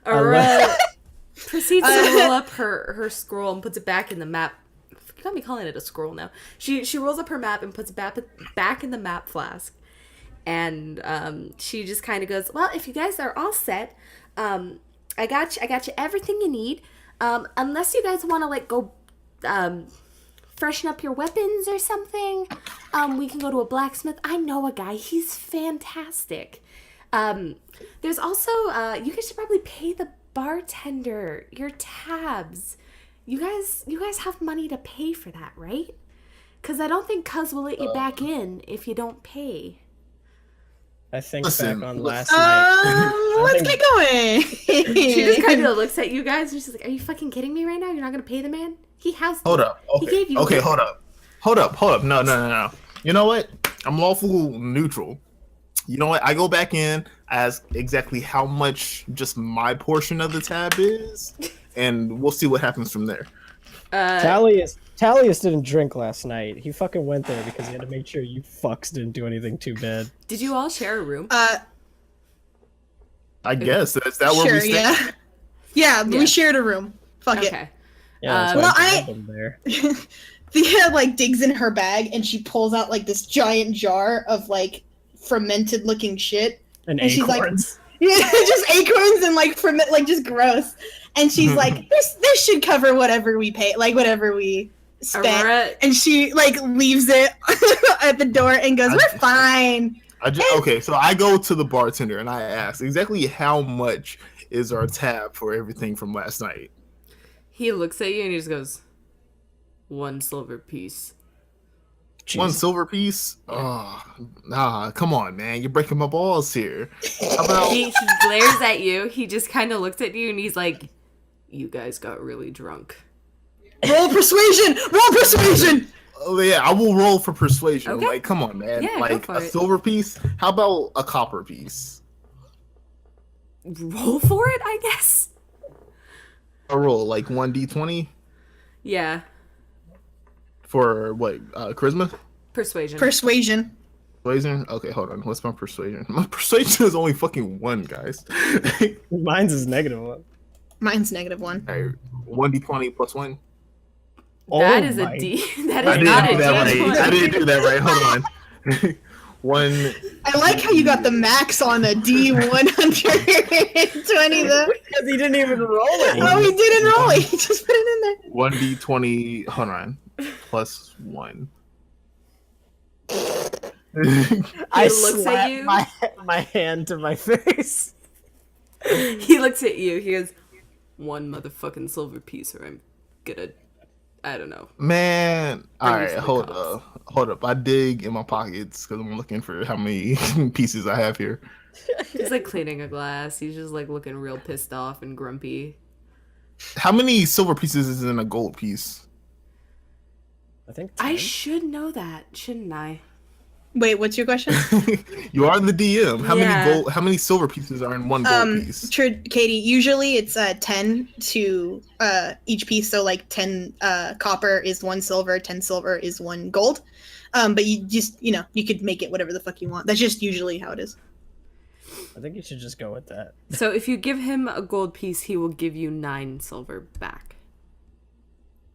Aurora proceeds to roll up her scroll and puts it back in the map. You got me calling it a scroll now. She rolls up her map and puts it back in the map flask, and she just kind of goes, well, if you guys are all set, I got you everything you need. Unless you guys want to like go freshen up your weapons or something, we can go to a blacksmith. I know a guy. He's fantastic. There's also you guys should probably pay the bartender your tabs. You guys have money to pay for that, right? Because I don't think Cuz will let you back in if you don't pay. I think Listen, back on last night. Let's get going. She just kind of looks at you guys and she's like, are you fucking kidding me right now? You're not gonna pay the man? He has to. Hold up. He Okay. gave you Okay, hold up. No. You know what? I'm lawful neutral. You know what? I go back in, ask exactly how much just my portion of the tab is, and we'll see what happens from there. Talius didn't drink last night. He fucking went there because he had to make sure you fucks didn't do anything too bad. Did you all share a room? I guess. Is that where we Sure, stay? yeah. Yeah, Yeah. we shared a room. Fuck Okay. Yeah, that's well, why I grabbed him there. it. Thea like digs in her bag and she pulls out like this giant jar of like fermented looking shit. And she's like, acorns. yeah, just acorns and like ferment, like just gross. And she's like, this should cover whatever we pay, like whatever we spent. Aurora, And she like leaves it at the door and goes, we're fine. Okay, so I go to the bartender and I ask exactly how much is our tab for everything from last night. he looks at you and he just goes, 1 silver piece. One silver piece? Oh, nah, come on, man. You're breaking my balls here. How about... He glares at you. He just kind of looks at you and he's like, you guys got really drunk. Roll persuasion! Roll persuasion! Oh, yeah, I will roll for persuasion. Okay. Like, come on, man. Yeah, go like, for a it. silver piece? How about a copper piece? Roll for it, I guess? A roll, like 1d20? Yeah. For what, charisma? Persuasion. Persuasion. Persuasion? Okay, hold on. What's my persuasion? My persuasion is only fucking 1, guys. Mine's is -1. Mine's -1. Alright, 1d20 plus 1. That Oh is my- a D. That I is didn't not do a that D20. right. I didn't do that right. Hold on. one. I like how you got the max on a D120 though. Because he didn't even roll it. Oh, he didn't roll it. He just put it in there. 1d20. Hold on. Plus 1. I looks at slap you. my hand to my face. He looks at you. He goes, "One motherfucking silver piece, or I'm gonna, I don't know." Man, all Bring you right, to the hold cops. hold up. I dig in my pockets because I'm looking for how many pieces I have here. He's like cleaning a glass. He's just like looking real pissed off and grumpy. How many silver pieces is in a gold piece? I think I 10. should know that, shouldn't I? Wait, what's your question? You are the DM. Yeah. How many silver pieces are in one gold piece? Katie, usually it's 10 to each piece, so like 10 copper is 1 silver, 10 silver is 1 gold. But you just, you could make it whatever the fuck you want. That's just usually how it is. I think you should just go with that. So if you give him a gold piece, he will give you 9 silver back.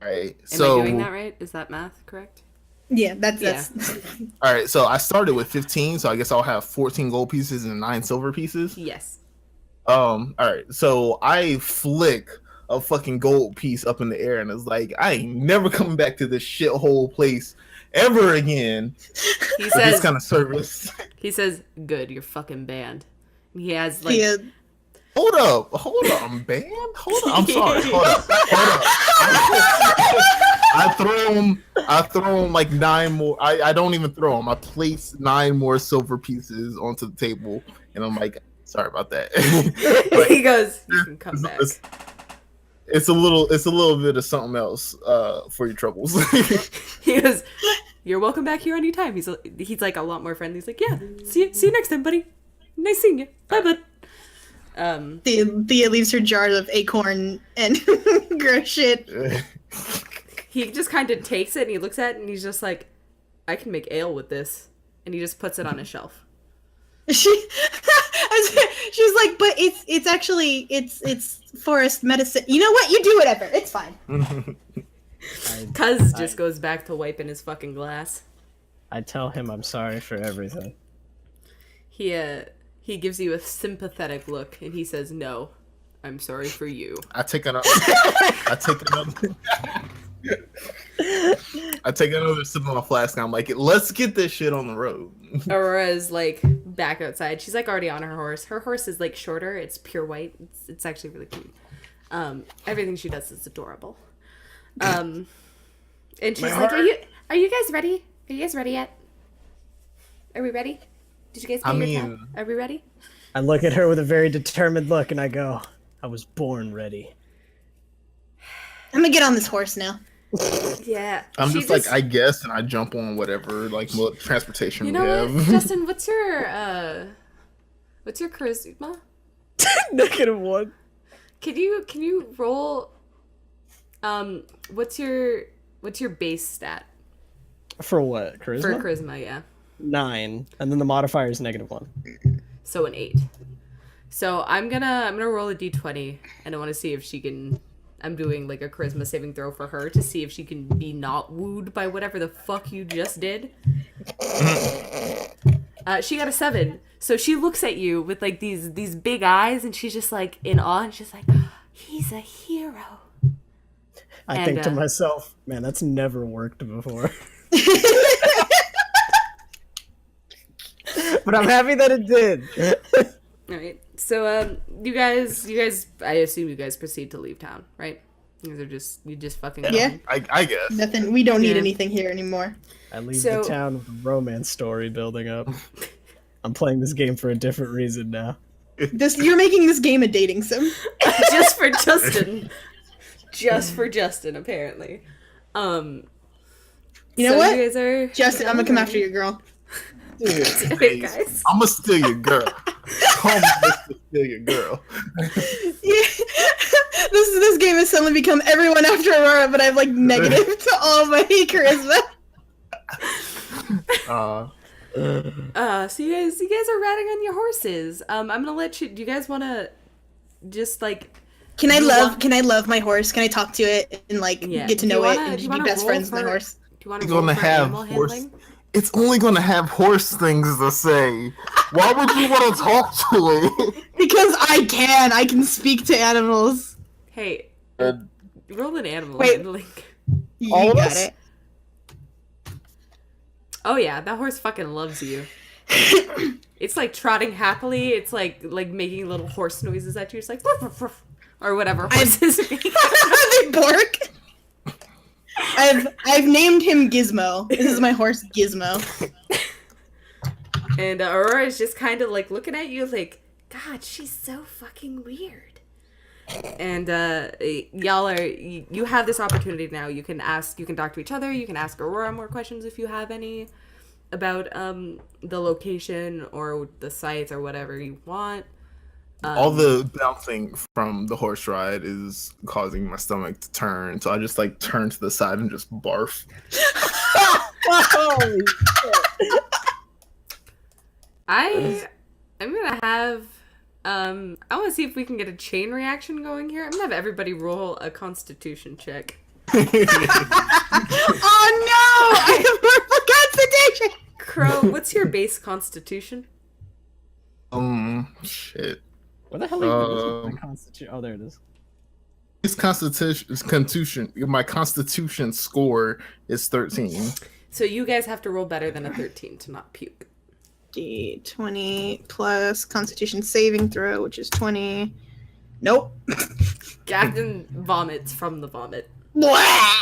All right. Am I doing that right? Is that math correct? Yeah, that's All right. So I started with 15, so I guess I'll have 14 gold pieces and 9 silver pieces. Yes. All right. So I flick a fucking gold piece up in the air, and it's like I ain't never coming back to this shithole place ever again. He For says, this kind of service. he says, "Good, you're fucking banned." He has like, yeah. Hold up, I'm banned. Hold up, I'm sorry. Hold up. I throw him like 9 more. I don't even throw him. I place 9 more silver pieces onto the table, and I'm like, sorry about that. Like, he goes, "You can come back." it's a little bit of something else for your troubles. He goes, "You're welcome back here anytime." He's like a lot more friendly. He's like, "Yeah, see you next time, buddy. Nice seeing you. Bye, bud." Thea leaves her jars of acorn and gross shit. He just kind of takes it and he looks at it and he's just like, "I can make ale with this," and he just puts it on a shelf. She's like, but it's actually it's forest medicine. You know what? You do whatever. It's fine. Cuz just goes back to wiping his fucking glass. I tell him I'm sorry for everything. He gives you a sympathetic look and he says, "No, I'm sorry for you." I take another sip of my flask and I'm like, let's get this shit on the road. Aurora's like back outside. She's like already on her horse. Her horse is like shorter. It's pure white. It's actually really cute. Everything she does is adorable. And she's like, "Are you guys ready? Are you guys ready yet? Are we ready? Did you guys pay your tab? Are we ready?" I look at her with a very determined look and I go, I was born ready. I'm gonna get on this horse now. Yeah. I'm just like, I guess, and I jump on whatever like transportation You know we what, have. Justin? What's your charisma? -1. Can you roll? What's your base stat For what? Charisma? for charisma? Yeah. 9. And then the modifier is -1. So an 8. So I'm gonna roll a d20, and I want to see if she can. I'm doing like a charisma saving throw for her to see if she can be not wooed by whatever the fuck you just did. She got a 7. So she looks at you with like these big eyes, and she's just like in awe, and she's like, "He's a hero." I think to myself, man, that's never worked before. But I'm happy that it did. All right. So you guys, I assume you guys proceed to leave town, right? You just fucking Yeah. going. I guess. Nothing. We don't need Yeah. anything here anymore. I leave So- the town with a romance story building up. I'm playing this game for a different reason now. You're making this game a dating sim. Just for Justin. Just for Justin, apparently. You know so what? You guys are Justin, I'm gonna come after your girl. Wait, guys. I'm gonna steal your girl. I'm gonna steal your girl. Yeah. This game has suddenly become everyone after Aurora, but I have like negative to all my charisma. So you guys are riding on your horses. I'm gonna let you. Do you guys want to just like? Can I love my horse? Can I talk to it and like get to know it and just be best friends with my horse? Do you want to You're roll gonna for have animal horse. handling? It's only gonna have horse things to say. Why would you want to talk to it? Because I can speak to animals. Hey, Uh, roll an animal Wait. handling. You All of got us? it. Oh yeah, that horse fucking loves you. It's like trotting happily. It's like making little horse noises at you. It's like "Ruff, ruff, ruff," or whatever horses make. They bark. I've named him Gizmo. This is my horse Gizmo. And Aurora's just kind of like looking at you like, God, she's so fucking weird. And y'all are, you have this opportunity now. You can talk to each other. You can ask Aurora more questions if you have any about the location or the sites or whatever you want. All the bouncing from the horse ride is causing my stomach to turn, so I just like turn to the side and just barf. Holy shit. I'm gonna have I want to see if we can get a chain reaction going here. I'm gonna have everybody roll a Constitution check. Oh no! I have more Constitution. Crow, what's your base Constitution? Shit. Where the hell are you my constitution? Oh, there it is. This constitution, my constitution score is 13. So you guys have to roll better than a 13 to not puke. D20 plus Constitution saving throw, which is 20. Nope. Gagden vomits from the vomit. Blah!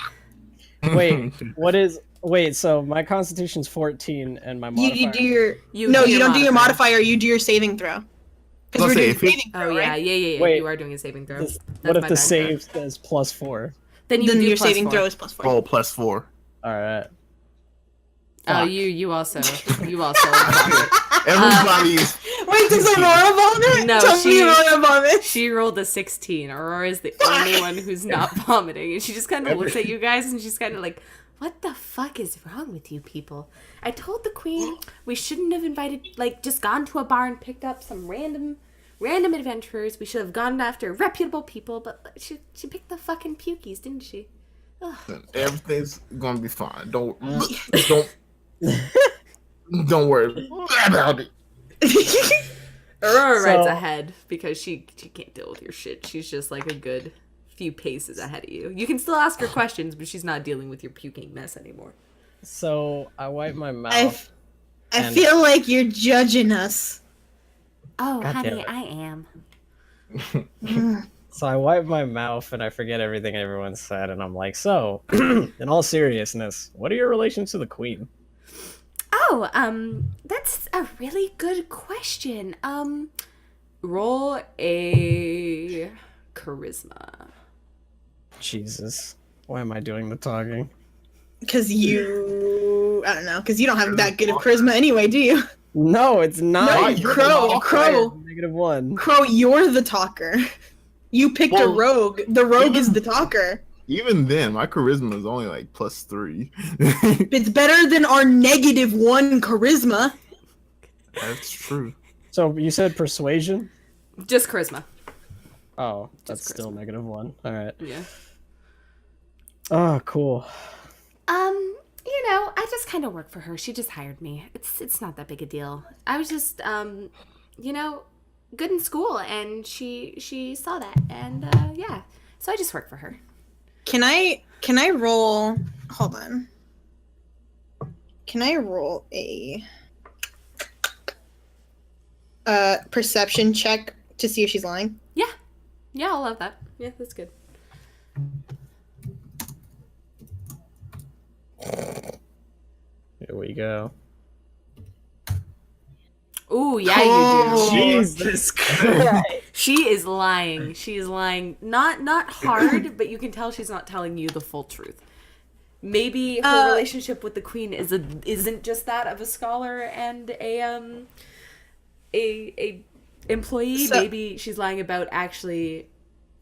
Wait, what is? Wait, so my constitution's 14 and my modifier. You do your You no, do you your don't do your modifier. modifier. You do your saving throw. Because I'll we're say doing if it- saving Oh throw, yeah, right? yeah. Wait. You are doing a saving throw. What That's if my the bad. save says +4? Then you Then do your plus saving 4. throw is +4. Oh, +4. All right. Oh, Fuck. you also vomit. Everybody. Wait, does Aurora vomit? No, Tell she- me Aurora vomit. She rolled a 16. Aurora is the only one who's not vomiting, and she just kind of looks at you guys, and she's kind of like, "What the fuck is wrong with you people? I told the queen we shouldn't have invited, like, just gone to a bar and picked up some random adventurers. We should have gone after reputable people, but she picked the fucking pukies, didn't she?" Ugh. Everything's gonna be fine. Don't worry about it. Aurora rides So- ahead because she can't deal with your shit. She's just like a good few paces ahead of you. You can still ask her questions, but she's not dealing with your puking mess anymore. So I wipe my mouth. I And- feel like you're judging us. Oh, God damn honey, it. I am. So I wipe my mouth and I forget everything everyone said, and I'm like, so, in all seriousness, what are your relations to the queen? Oh, that's a really good question. Roll a charisma. Jesus, why am I doing the talking? Because I don't know, because you don't have that good of charisma anyway, do you? No, it's not. No, you're Crow, the Crow, -1. Crow, you're the talker. You picked a Well, rogue. The rogue is the talker. Even then, my charisma is only like +3. It's better than our -1 charisma. That's true. So you said persuasion? Just charisma. Oh, that's Just still charisma. -1. All right. Yeah. Oh, cool. I just kind of work for her. She just hired me. It's not that big a deal. I was just, good in school, and she saw that, and yeah. So I just work for her. Can I roll? Hold on. Can I roll a perception check to see if she's lying? Yeah, I'll love that. Yeah, that's good. Here we go. Ooh, yeah, you do. Jesus Christ. She is lying. She is lying. Not hard, but you can tell she's not telling you the full truth. Maybe her relationship with the queen isn't just that of a scholar and a employee. So- Maybe she's lying about actually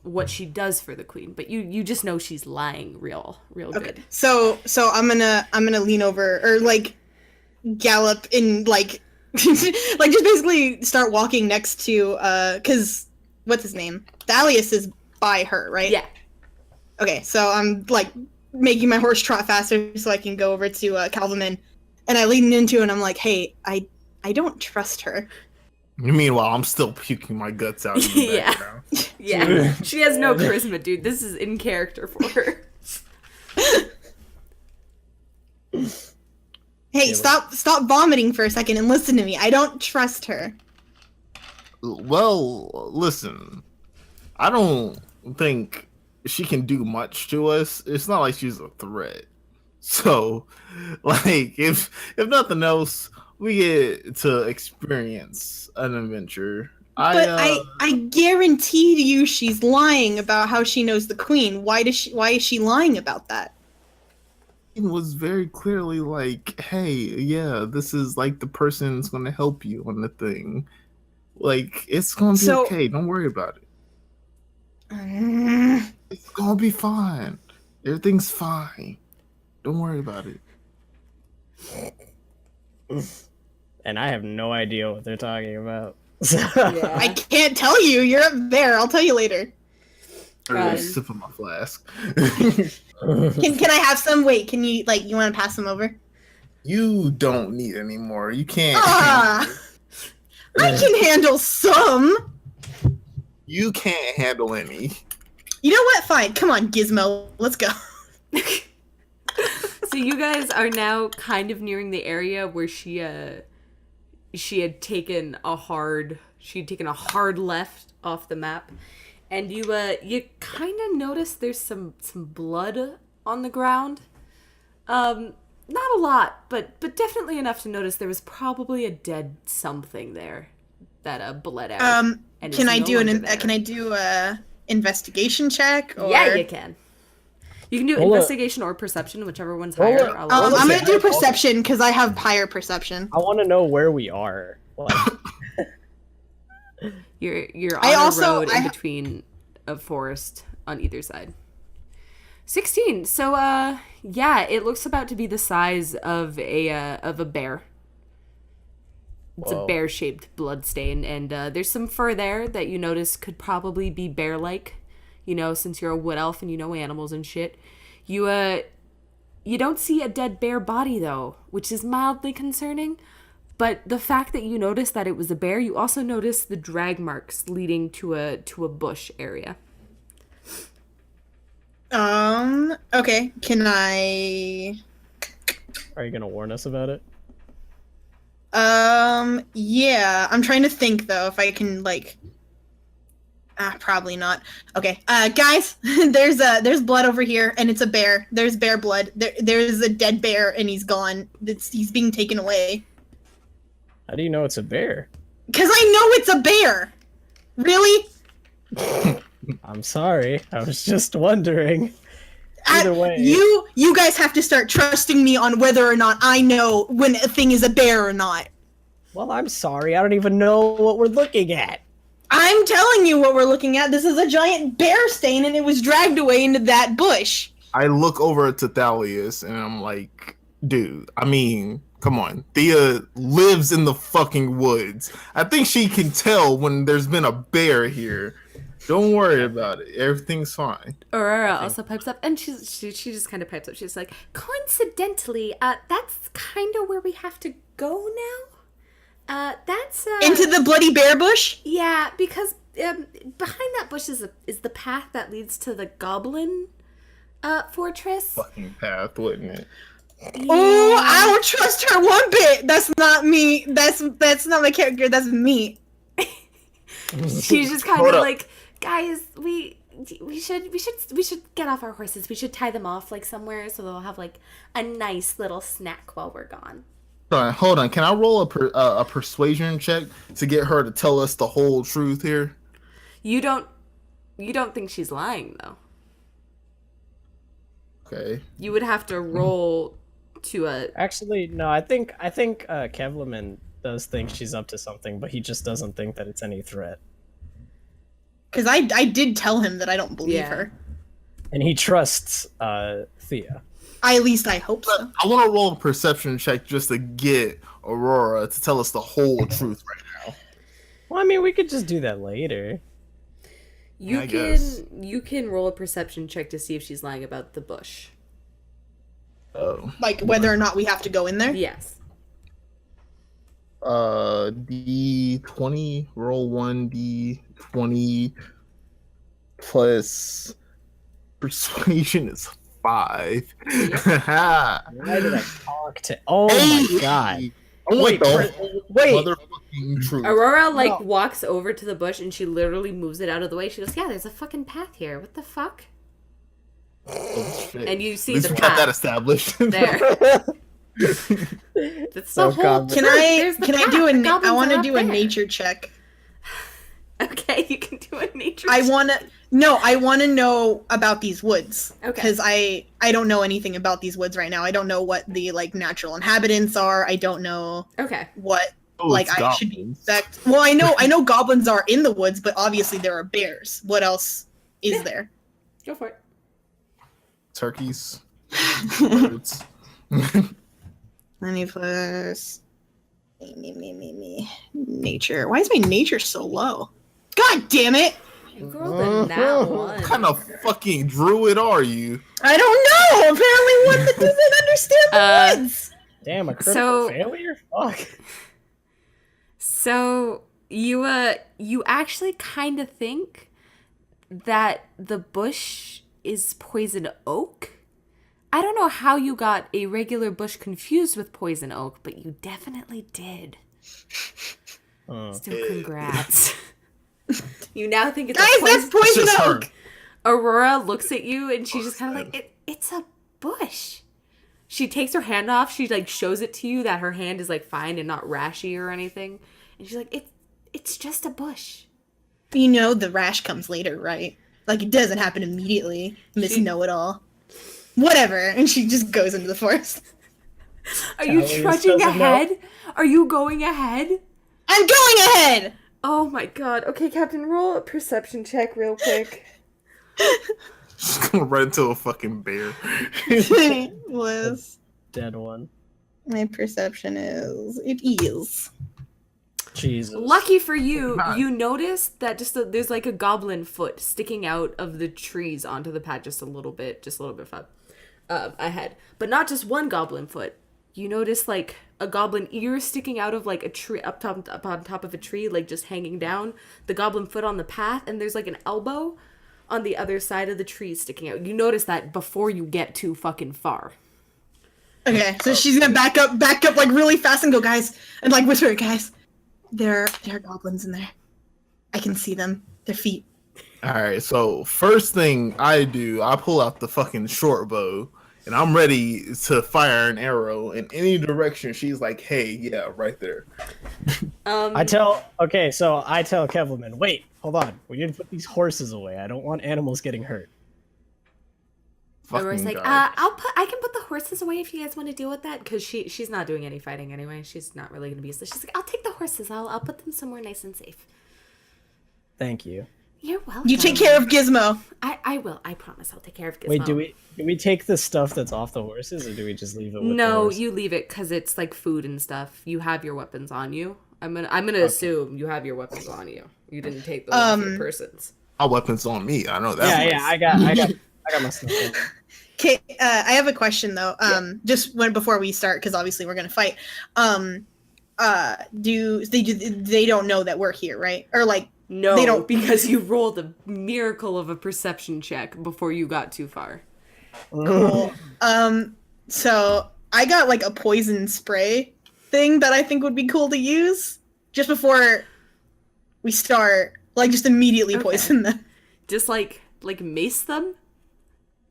what she does for the queen. But you just know she's lying real good. So I'm gonna lean over or like gallop in like like just basically start walking next to because what's his name? Thalius is by her, right? Yeah. Okay, so I'm like making my horse trot faster so I can go over to Calviman And I lean into it and I'm like, hey, I don't trust her. Meanwhile, I'm still puking my guts out in the Yeah. background. Yeah, she has no charisma, dude. This is in character for her. Hey, stop vomiting for a second and listen to me. I don't trust her. Well, listen, I don't think she can do much to us. It's not like she's a threat. So, like, if nothing else, we get to experience an adventure. But I guarantee you she's lying about how she knows the queen. Why is she lying about that? It was very clearly like, hey, yeah, this is like the person who's going to help you on the thing. Like, it's going to be okay. Don't worry about it. It's going to be fine. Everything's fine. Don't worry about it. And I have no idea what they're talking about. Yeah. I can't tell you. You're up there. I'll tell you later. I'm sipping my flask. Can I have some? Wait, can you you want to pass them over? You don't need any more. You can't. I can handle some. You can't handle any. You know what? Fine. Come on, Gizmo. Let's go. So you guys are now kind of nearing the area where she had taken a hard left off the map, and you kind of notice there's some blood on the ground. Not a lot, but definitely enough to notice there was probably a dead something there that bled out. And can I do there. can I do a investigation check? Or... Yeah, you can. You can do investigation or perception, whichever one's higher. I'm gonna do perception because I have higher perception. I want to know where we are. Like... You're on a road in between a forest on either side. 16. So yeah, it looks about to be the size of a bear. It's a bear-shaped blood stain, and there's some fur there that you notice could probably be bear-like. You know, since you're a wood elf and you know animals and shit. You don't see a dead bear body though, which is mildly concerning. But the fact that you noticed that it was a bear, you also notice the drag marks leading to a bush area. Okay. Can I... Are you gonna warn us about it? Yeah. I'm trying to think, though, if I can, probably not. Okay. Guys, there's blood over here, and it's a bear. There's bear blood. There's a dead bear, and he's gone. He's being taken away. How do you know it's a bear? Because I know it's a bear! Really? I'm sorry. I was just wondering. Either way. You guys have to start trusting me on whether or not I know when a thing is a bear or not. Well, I'm sorry. I don't even know what we're looking at. I'm telling you what we're looking at. This is a giant bear stain, and it was dragged away into that bush. I look over to Thalius, and I'm like, dude, I mean... Come on. Thea lives in the fucking woods. I think she can tell when there's been a bear here. Don't worry about it. Everything's fine. Aurora also pipes up, and she just kind of pipes up. She's like, coincidentally, that's kind of where we have to go now. That's into the bloody bear bush? Yeah, because behind that bush is the path that leads to the goblin fortress. Fucking path, wouldn't it? Yeah. Oh, I don't trust her one bit. That's not me. That's not my character. That's me. She's just kind of like, guys, we should get off our horses. We should tie them off somewhere so they'll have a nice little snack while we're gone. Hold on. Can I roll a persuasion check to get her to tell us the whole truth here? You don't think she's lying though. Okay. You would have to roll to a... Actually, no, I think Kevlaman does think she's up to something, but he just doesn't think that it's any threat. Because I did tell him that I don't believe her. And he trusts Thea. At least I hope so. I want to roll a perception check just to get Aurora to tell us the whole truth right now. Well, I mean, we could just do that later. You can roll a perception check to see if she's lying about the bush. Oh. Like whether or not we have to go in there? Yes. D20, roll 1d20 plus persuasion is 5. Why did I talk to? Oh my god! I want the Wait. motherfucking truth. Aurora No. walks over to the bush and she literally moves it out of the way. She goes, "Yeah, there's a fucking path here. What the fuck?" Oh, shit. And you see At least the we got that path established. there. That's the No whole. comment. Can There's the I path. do The I goblins want are to up do a there. nature check. Okay, you can do a nature. I check. want to know about these woods. Okay. Because I don't know anything about these woods right now. I don't know what the like natural inhabitants are. I don't know Okay. what Oh, like it's I should be goblins. expect. Well, I know goblins are in the woods, but obviously there are bears. What else is there? Go for it. Turkeys. Birds. 20 plus me. Nature. Why is my nature so low? God damn it! You rolled a nat one. What kind of fucking druid are you? I don't know. Apparently, one that doesn't understand the woods. Damn, a critical So- failure? Fuck. So you actually kind of think that the bush is poison oak. I don't know how you got a regular bush confused with poison oak, but you definitely did. Still, congrats. You now think it's Guys, a that's poison. poison Just her. oak. Aurora looks at you and she's just kind of like, it's a bush. She takes her hand off. She like shows it to you that her hand is like fine and not rashy or anything. And she's like, it's just a bush. You know the rash comes later, right? Like it doesn't happen immediately. Miss Know-It-All. Whatever. And she just goes into the forest. Are you Alice trudging doesn't know. ahead? Are you going ahead? I'm going ahead. Oh my god. Okay, Captain, roll a perception check real quick. Just gonna run into a fucking bear. Was Dead one. my perception is Jesus. Lucky for you, Not. you notice that there's like a goblin foot sticking out of the trees onto the path just a little bit fun, ahead. But not just one goblin foot. You notice like a goblin ear sticking out of like a tree up on top of a tree, like just hanging down. The goblin foot on the path, and there's like an elbow on the other side of the tree sticking out. You notice that before you get too fucking far. okay. So she's gonna back up like really fast and go, guys, and like whisper, guys. There are goblins in there. I can see them. Their feet. Alright, so first thing I do, I pull out the fucking short bow and I'm ready to fire an arrow in any direction. She's like, hey, yeah, right there. I tell Kevlman, wait, hold on. We need to put these horses away. I don't want animals getting hurt. Aurora's Fucking like, God. I can put the horses away if you guys want to deal with that, because she's not doing any fighting anyway. She's not really gonna be useless. She's like, I'll take the horses. I'll put them somewhere nice and safe. Thank you. You're welcome. You take care of Gizmo. I will. I promise. I'll take care of Gizmo. Wait, do we take the stuff that's off the horses, or do we just leave it with the No, horse? you leave it because it's like food and stuff. You have your weapons on you. I'm gonna assume you have your weapons on you. You didn't take those off your persons. My weapons on me. I know that. Yeah, I got my stuff. on. Okay, I have a question though. Just before we start, because obviously we're gonna fight. They don't know that we're here, right? Or like No, they don't. because you rolled a miracle of a perception check before you got too far. Cool. So I got like a poison spray thing that I think would be cool to use just before we start. Like just immediately Okay. poison them. Just like mace them.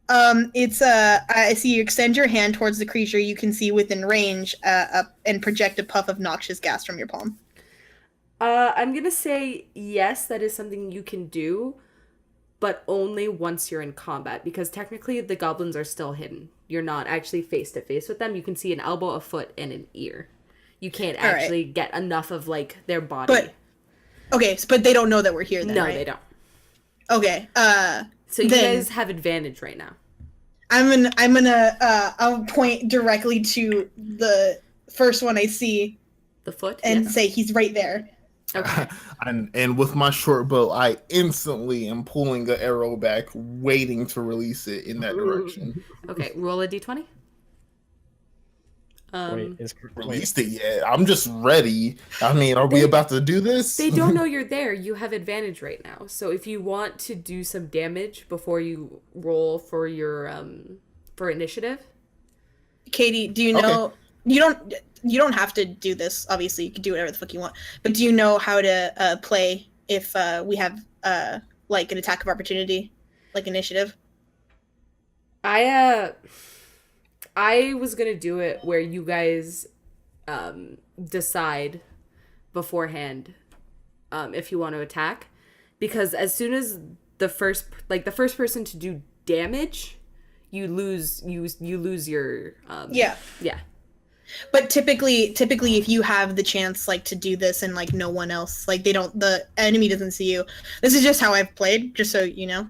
It's I see you extend your hand towards the creature you can see within range, and project a puff of noxious gas from your palm. I'm gonna say yes, that is something you can do, but only once you're in combat, because technically the goblins are still hidden. You're not actually face to face with them. You can see an elbow, a foot, and an ear. You can't All right. actually get enough of like their body. But okay, but they don't know that we're here then, no, right? they don't. Okay. So you Then- guys have advantage right now. I'll point directly to the first one I see The foot. and Yeah. say he's right there. Okay. And with my short bow, I instantly am pulling the arrow back, waiting to release it in that direction. Okay. Roll a d20. released it yet. I'm just ready. I mean, are we about to do this? They don't know you're there. You have advantage right now. So if you want to do some damage before you roll for your for initiative, Katie, do you know? Okay. You don't have to do this. Obviously, you can do whatever the fuck you want. But do you know how to play if we have like an attack of opportunity, like initiative? I was gonna do it where you guys decide beforehand if you want to attack, because as soon as the first person to do damage, you lose your yeah. But typically if you have the chance like to do this and like no one else, like the enemy doesn't see you. This is just how I've played, just so you know.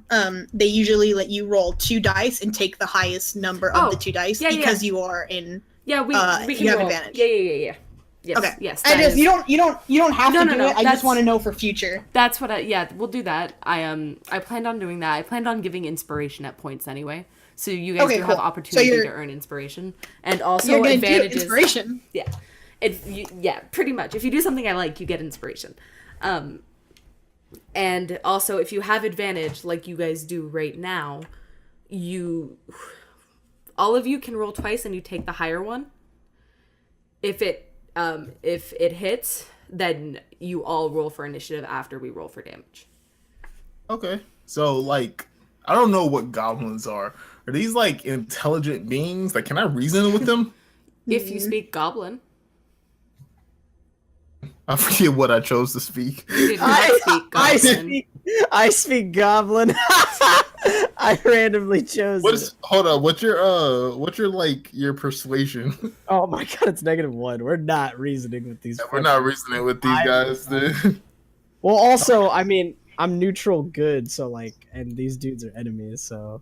They usually let you roll 2 dice and take the highest number of the 2 dice because you are in we can you have roll. advantage. Yeah. Yes, okay. Yes. I just you don't have to do it. I just want to know for future. That's what we'll do that. I planned on doing that. I planned on giving inspiration at points anyway. So you guys have opportunity to earn inspiration, and also you're advantages. Do inspiration. Yeah, pretty much. If you do something I like, you get inspiration. And also, if you have advantage, like you guys do right now, all of you can roll twice, and you take the higher one. If it hits, then you all roll for initiative after we roll for damage. Okay, so like, I don't know what goblins are. Are these like intelligent beings? Like, can I reason with them? If you speak goblin. I forget what I chose to speak. You did not speak goblin. I speak goblin. I randomly chose Hold on, what's your like your persuasion? Oh my god, it's -1. We're not reasoning with these. We're not reasoning with these guys, dude. Well, also, I mean, I'm neutral good, so like, and these dudes are enemies, so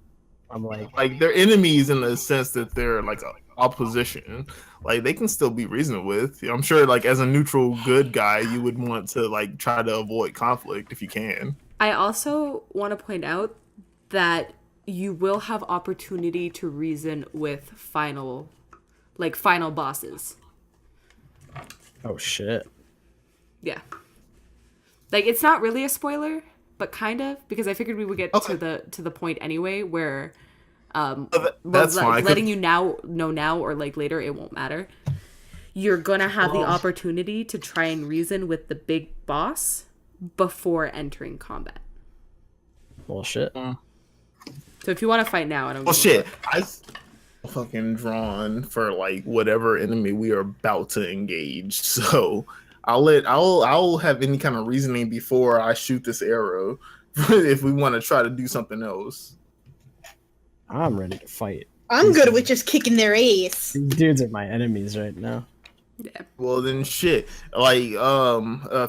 I'm like they're enemies in the sense that they're like opposition. Like they can still be reasoned with. I'm sure, like as a neutral good guy, you would want to like try to avoid conflict if you can. I also want to point out that you will have opportunity to reason with final bosses. Oh shit. Yeah. Like it's not really a spoiler, but kind of, because I figured we would get to the point anyway where that's fine. Letting you know now or like later, it won't matter. You're gonna have the opportunity to try and reason with the big boss before entering combat. Well, shit. So if you want to fight now, I don't. Well, shit. I fucking drawn for like whatever enemy we are about to engage. So I'll have any kind of reasoning before I shoot this arrow if we want to try to do something else. I'm ready to fight. I'm good with just kicking their ass. These dudes are my enemies right now. Yeah. Well then shit. Like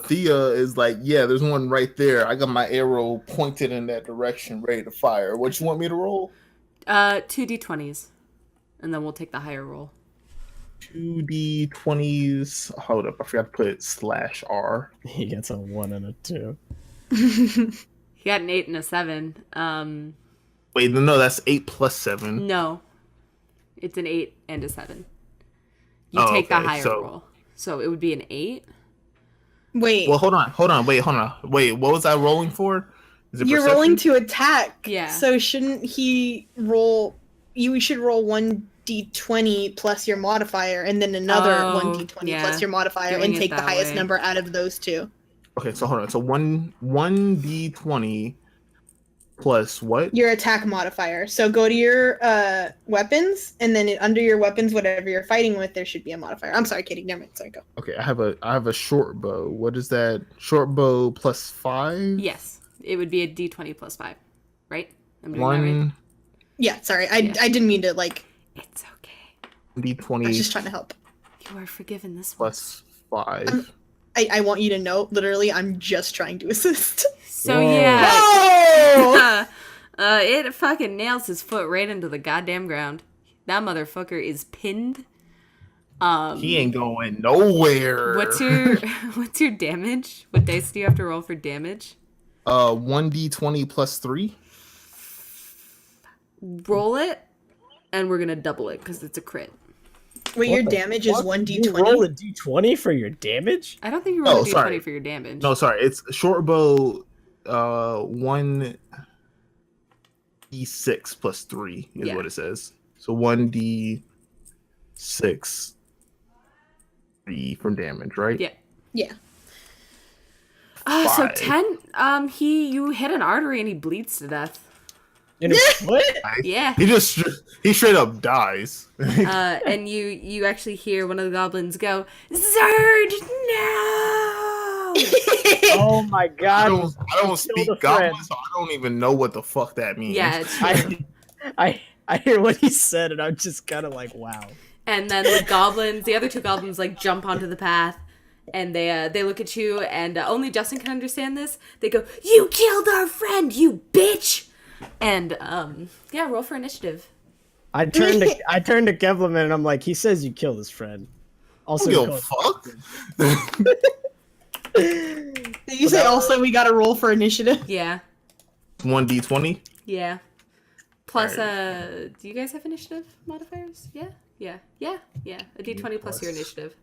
Thea is like, yeah, there's one right there. I got my arrow pointed in that direction, ready to fire. What you want me to roll? 2d20s. And then we'll take the higher roll. 2d20s. Hold up, I forgot to put /R. He gets a 1 and a 2. He got an 8 and a 7. Wait, no, that's 8 plus 7. No. It's an 8 and a 7. You take the higher roll. So it would be an 8. Wait. Well, hold on. Wait, what was I rolling for? You're rolling to attack. Yeah. So shouldn't he roll... You should roll 1d20 plus your modifier, and then another 1d20 plus your modifier, and take the highest number out of those two. Okay, so hold on. So 1d20 plus what? Your attack modifier. So go to your weapons, and then under your weapons, whatever you're fighting with, there should be a modifier. I'm sorry, Katie. Never mind. Sorry, go. Okay, I have a short bow. What is that? Short bow plus 5? Yes, it would be a d20 plus 5, right? I'm doing One. that right? Yeah, sorry. I didn't mean to like. It's okay. d20. I was just trying to help. You are forgiven this plus 5. I want you to know, literally, I'm just trying to assist. So Whoa. yeah. It fucking nails his foot right into the goddamn ground. That motherfucker is pinned. He ain't going nowhere. What's your damage? What dice do you have to roll for damage? 1d20 plus 3. Roll it, and we're gonna double it because it's a crit. Wait, your What the damage is fuck? You roll a 1d20? d20 for your damage? I don't think you roll Oh, a d20 sorry. for your damage. No, sorry. It's short bow. 1d6 plus 3 is Yeah. what it says. So 1d6 3 from damage, right? Yeah. Yeah. So Five. 10. You hit an artery and he bleeds to death. In his foot? Yeah. He straight up dies. And you actually hear one of the goblins go, "Zerd, no!" Oh my I god. don't speak a goblin, friend. so I don't even know what the fuck that means. Yeah, it's true. I hear what he said and I'm just kind of like, wow. And then the other two goblins, like jump onto the path, and they look at you, and only Justin can understand this. They go, "You killed our friend, you bitch!" And yeah, roll for initiative. I turned to Kevlin and I'm like, he says you killed his friend. Also, I don't give a fuck. Did you say also we gotta roll for initiative? Yeah, 1d20. yeah. Plus, do you guys have initiative modifiers? Yeah. A d20 plus your initiative.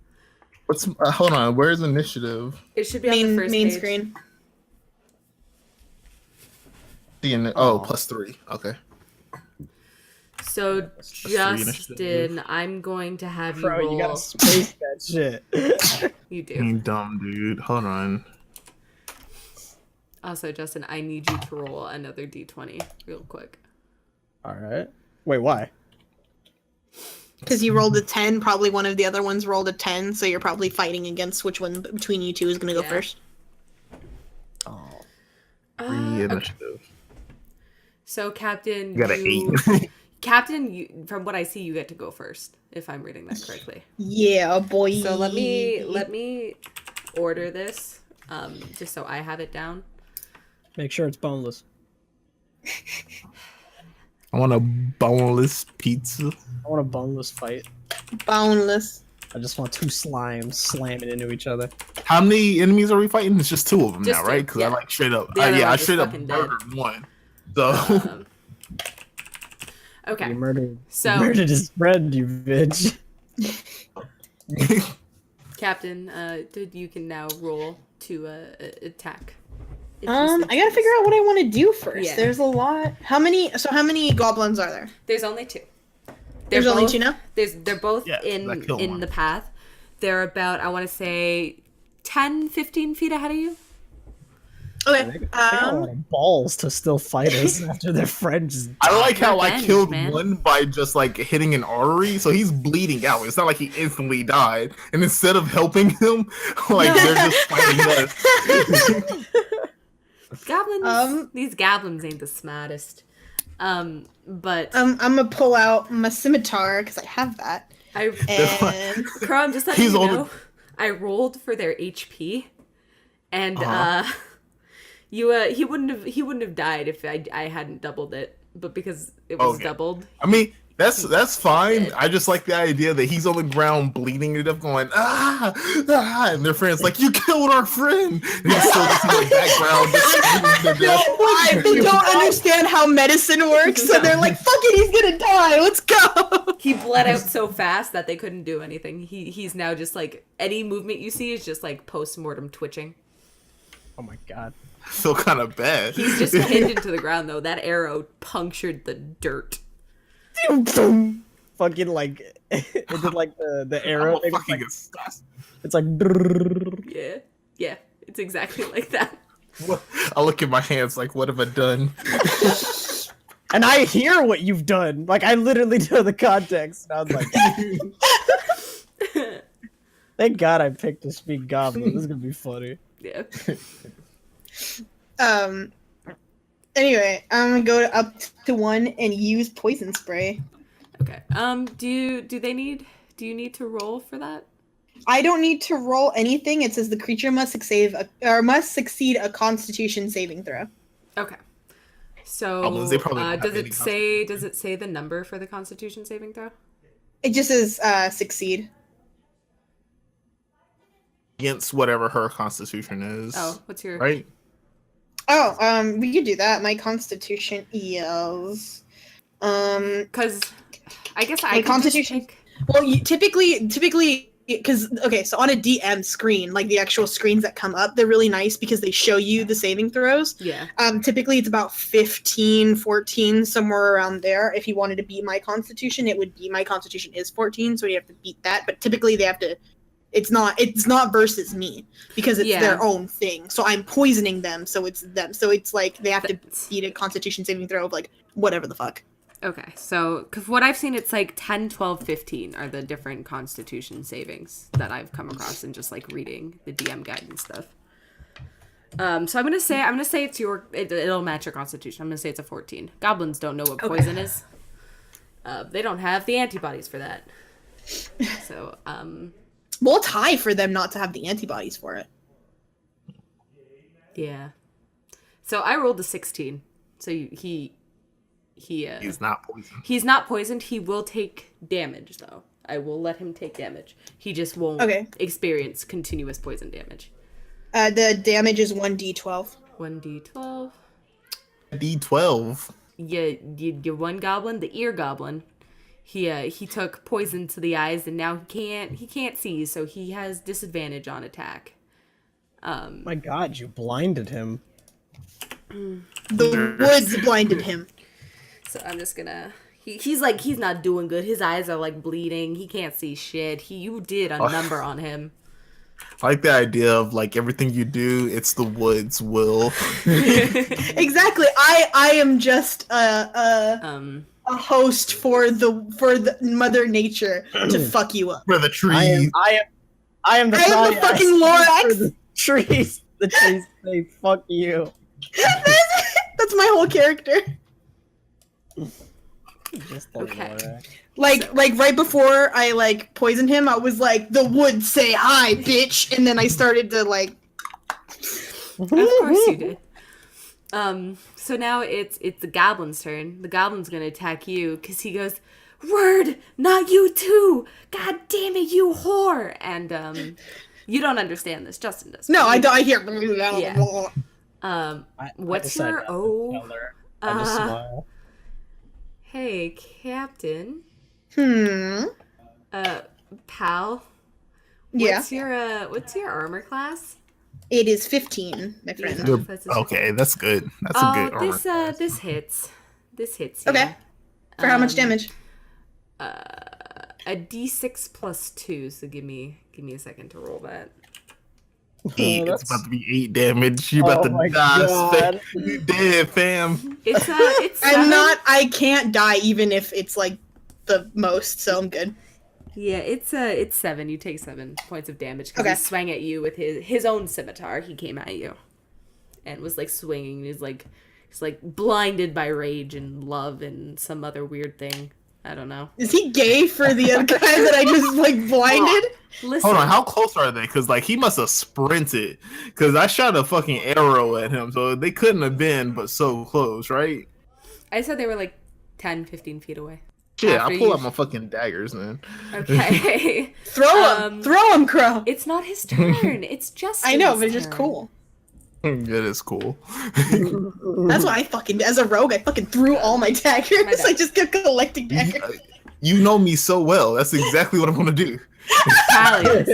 What's hold on? Where's initiative? It should be on the first Main page. screen. Plus 3. Okay. So, three initiative. Justin, I'm going to have you Bro, roll. you gotta space that shit. You do. You dumb dude. Hold on. Also, Justin, I need you to roll another d20 real quick. Alright. Wait, why? Because you rolled a 10, probably one of the other ones rolled a 10, so you're probably fighting against which one between you two is gonna go Yeah. first. Oh. 3 Okay. initiative. So, Captain, You got an 8. Captain, from what I see, you get to go first, if I'm reading that correctly. Yeah, boy. So let me order this, just so I have it down. Make sure it's boneless. I want a boneless pizza. I want a boneless fight. Boundless. I just want two slimes slamming into each other. How many enemies are we fighting? It's just 2 of them Just now, 2, right? Because yeah. I like straight up. The other I one's straight just up fucking dead. murdered one. So Okay. You murdered his friend, you bitch. Captain, you can now roll to attack. If you I so gotta choose. figure out what I want to do first. Yeah. There's a lot. How many goblins are there? There's only 2. There's only 2 now? They're both Yeah, that killed in one. the path. They're about, I want to say, 10, 15 feet ahead of you. Okay. They got a lot of balls to still fight us after their friend just I like how I Revenge, killed man. one by just like hitting an artery, so he's bleeding out. It's not like he instantly died. And instead of helping him, like they're just fighting us. Goblins. These goblins ain't the smartest. But I'm gonna pull out my scimitar because I have that. And Chrome, just let you He's know, only- I rolled for their HP, and Uh-huh. he wouldn't have died if I hadn't doubled it, but because it was Okay. doubled. I mean, that's fine. I just like the idea that he's on the ground bleeding it up, going and their friends like, you killed our friend. And he's still just in the background, just screaming to death. they don't understand how medicine works, so they're like, "Fuck it, he's gonna die. Let's go." He bled out so fast that they couldn't do anything. He's now just like, any movement you see is just like post-mortem twitching. Oh my god. I feel kind of bad. He's just pinned into the ground though. That arrow punctured the dirt. Fucking like it did like the arrow I'm thing. a It's fucking like, assassin. it's like Yeah, it's exactly like that. I look at my hands like, what have I done? and I hear what you've done. Like I literally know the context. And I was like thank God I picked to speak goblin. This is gonna be funny. Yeah. Anyway, I'm gonna go up to 1 and use poison spray. Okay. Do you need to roll for that? I don't need to roll anything. It says the creature must succeed a Constitution saving throw. Okay. So Goblins, they probably don't have does any it say the number for the Constitution saving throw? It just says succeed. Against whatever her constitution is. Oh, what's your Right? Oh, we could do that. My Constitution is Because I guess I my could Constitution. just pick. Well, typically, because okay, so on a DM screen, like the actual screens that come up, they're really nice because they show you the saving throws. Yeah. Typically it's about 15, 14, somewhere around there. If you wanted to beat my constitution, it would be my constitution is 14, so you have to beat that. But typically they have to. It's not versus me because it's their own thing. So I'm poisoning them, so it's them. So it's like they have to beat a constitution saving throw of like whatever the fuck. Okay, so cause what I've seen, it's like 10, 12, 15 are the different constitution savings that I've come across in just like reading the DM guide and stuff. So I'm gonna say it's it'll match your constitution. I'm gonna say it's a 14. Goblins don't know what poison is. They don't have the antibodies for that. So Well, it's high for them not to have the antibodies for it. yeah. So I rolled a 16. So He's not poisoned. He's not poisoned. He will take damage, though. I will let him take damage. He just won't experience continuous poison damage. The damage is 1d12. 1d12. D12. Your one goblin, the ear goblin, he took poison to the eyes, and now he can't see, so he has disadvantage on attack. My God, you blinded him. The woods blinded him. So I'm just gonna. He's not doing good. His eyes are like bleeding. He can't see shit. You did a number on him. I like the idea of like everything you do, it's the woods will. Exactly. I am just a host for the Mother Nature to fuck you up. For the trees. I am the fucking Lorax. The trees. The trees say fuck you. That's my whole character. Just the Okay. Lorax. Like right before I like poisoned him, I was like, "The woods say hi, bitch," and then I started to like. Of course you did. So now it's the goblin's turn. The goblin's gonna attack you because he goes, "Word, not you too! God damn it, you whore!" And you don't understand this. Justin does. No, I hear. Yeah. What's I your decided O? not to tell her. I just smile. Hey, Captain. Pal. Yeah. What's your armor class? It is 15, my friend. Yeah. Okay, that's good. That's a good armor. This hits. This hits. You. Okay. For how much damage? A D6 plus 2. So give me a second to roll that. 8. It's about to be 8 damage. You about to die. You dead, fam. It's I can't die even if it's like the most, so I'm good. Yeah, it's 7. You take 7 points of damage because he swung at you with his own scimitar. He came at you and was like swinging. He's like blinded by rage and love and some other weird thing. I don't know. Is he gay for the other guy that I just like blinded? Listen, Hold on, how close are they? Because like he must have sprinted. Because I shot a fucking arrow at him, so they couldn't have been but so close, right? I said they were like 10, 15 feet away. Shit, I pull out my fucking daggers, man. Okay. Throw him, Crow. It's not his turn. It's just. I know, but it's just cool. It is cool. That's what I fucking, as a rogue, I fucking threw all my daggers. I just kept collecting daggers. You know me so well. That's exactly what I'm gonna do. Talius.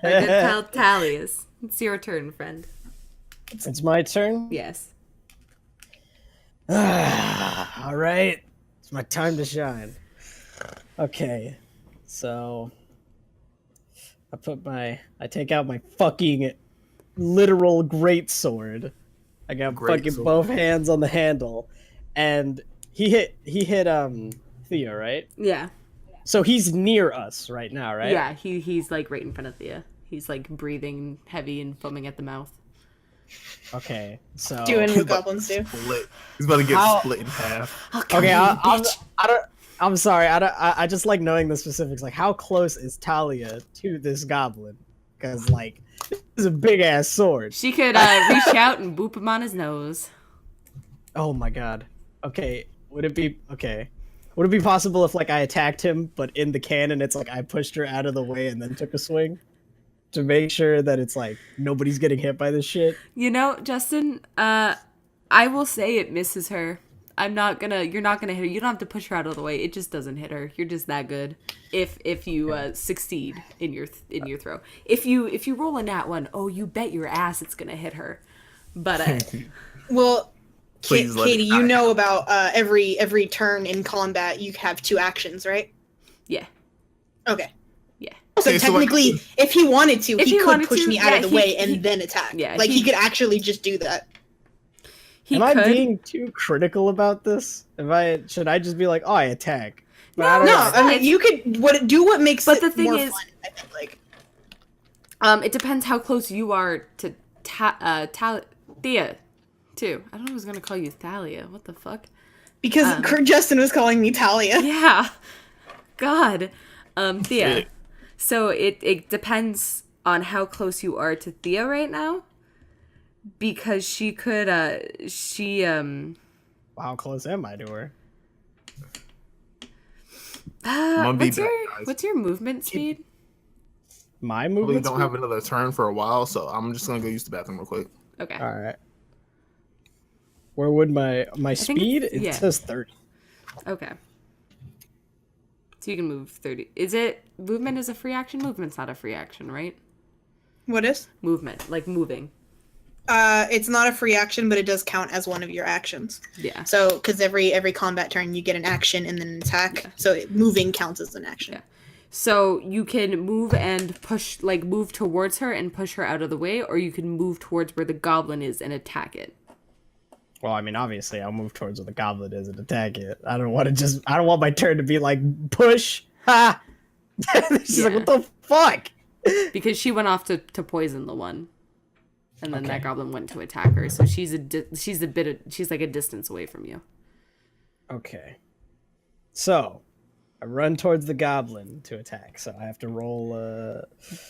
Our good pal Talius. It's your turn, friend. It's my turn? Yes. All right. It's my time to shine. Okay. So I take out my fucking literal greatsword. I got fucking both hands on the handle. And he hit Theo, right? Yeah. So he's near us right now, right? Yeah, he's like right in front of Thea. He's like breathing heavy and foaming at the mouth. Okay, so doing what goblins do. He's about to get split in half. Okay, I'm sorry. I just like knowing the specifics. Like, how close is Talia to this goblin? Because like, this is a big ass sword. She could reach out and boop him on his nose. Oh my god. Okay, would it be possible if like I attacked him, but in the canon it's like I pushed her out of the way and then took a swing? To make sure that it's like nobody's getting hit by this shit. You know, Justin, I will say it misses her. I'm not gonna. You're not gonna hit her. You don't have to push her out of the way. It just doesn't hit her. You're just that good. If you succeed in your throw. If you roll a nat one, oh, you bet your ass it's gonna hit her. But Well, Please let Katie, it die. you know about every turn in combat you have 2 actions, right? yeah, Okay. yeah. So Okay, so, like, technically, if he wanted to, If he he could wanted push to, me out yeah, of the he- way and he- then attack. yeah, like he he- could actually just do that. He Am could. I being too critical about this? Should I just be like, oh, I attack? But I No, don't No, know. I mean you could do what makes But it the thing more is- fun. I think It depends how close you are to Thea, too. I don't know. I was gonna call you Thalia. What the fuck? because Justin was calling me Talia. Yeah. God. Thea. Shit. So it depends on how close you are to Thea right now. Because she could How close am I to her? gonna be what's back, your guys. what's your movement speed? My Probably movement. don't have another turn for a while, so I'm just gonna go use the bathroom real quick. Okay. All right. Where would my think speed? it's- It yeah. says 30. Okay. So you can move 30. Is it movement is a free action? Movement's not a free action, right? What is? Movement, like moving. It's not a free action, but it does count as one of your actions. Yeah. So, because every combat turn you get an action and then an attack, so moving counts as an action. Yeah. So you can move and push, like move towards her and push her out of the way, or you can move towards where the goblin is and attack it. Well, I mean, obviously, I'll move towards where the goblet is and attack it. I don't want my turn to be like, push, ha! She's like, Yeah. what the fuck? Because she went off to poison the one. And then Okay. that goblin went to attack her. So she's like a distance away from you. Okay. So, I run towards the goblin to attack, so I have to roll,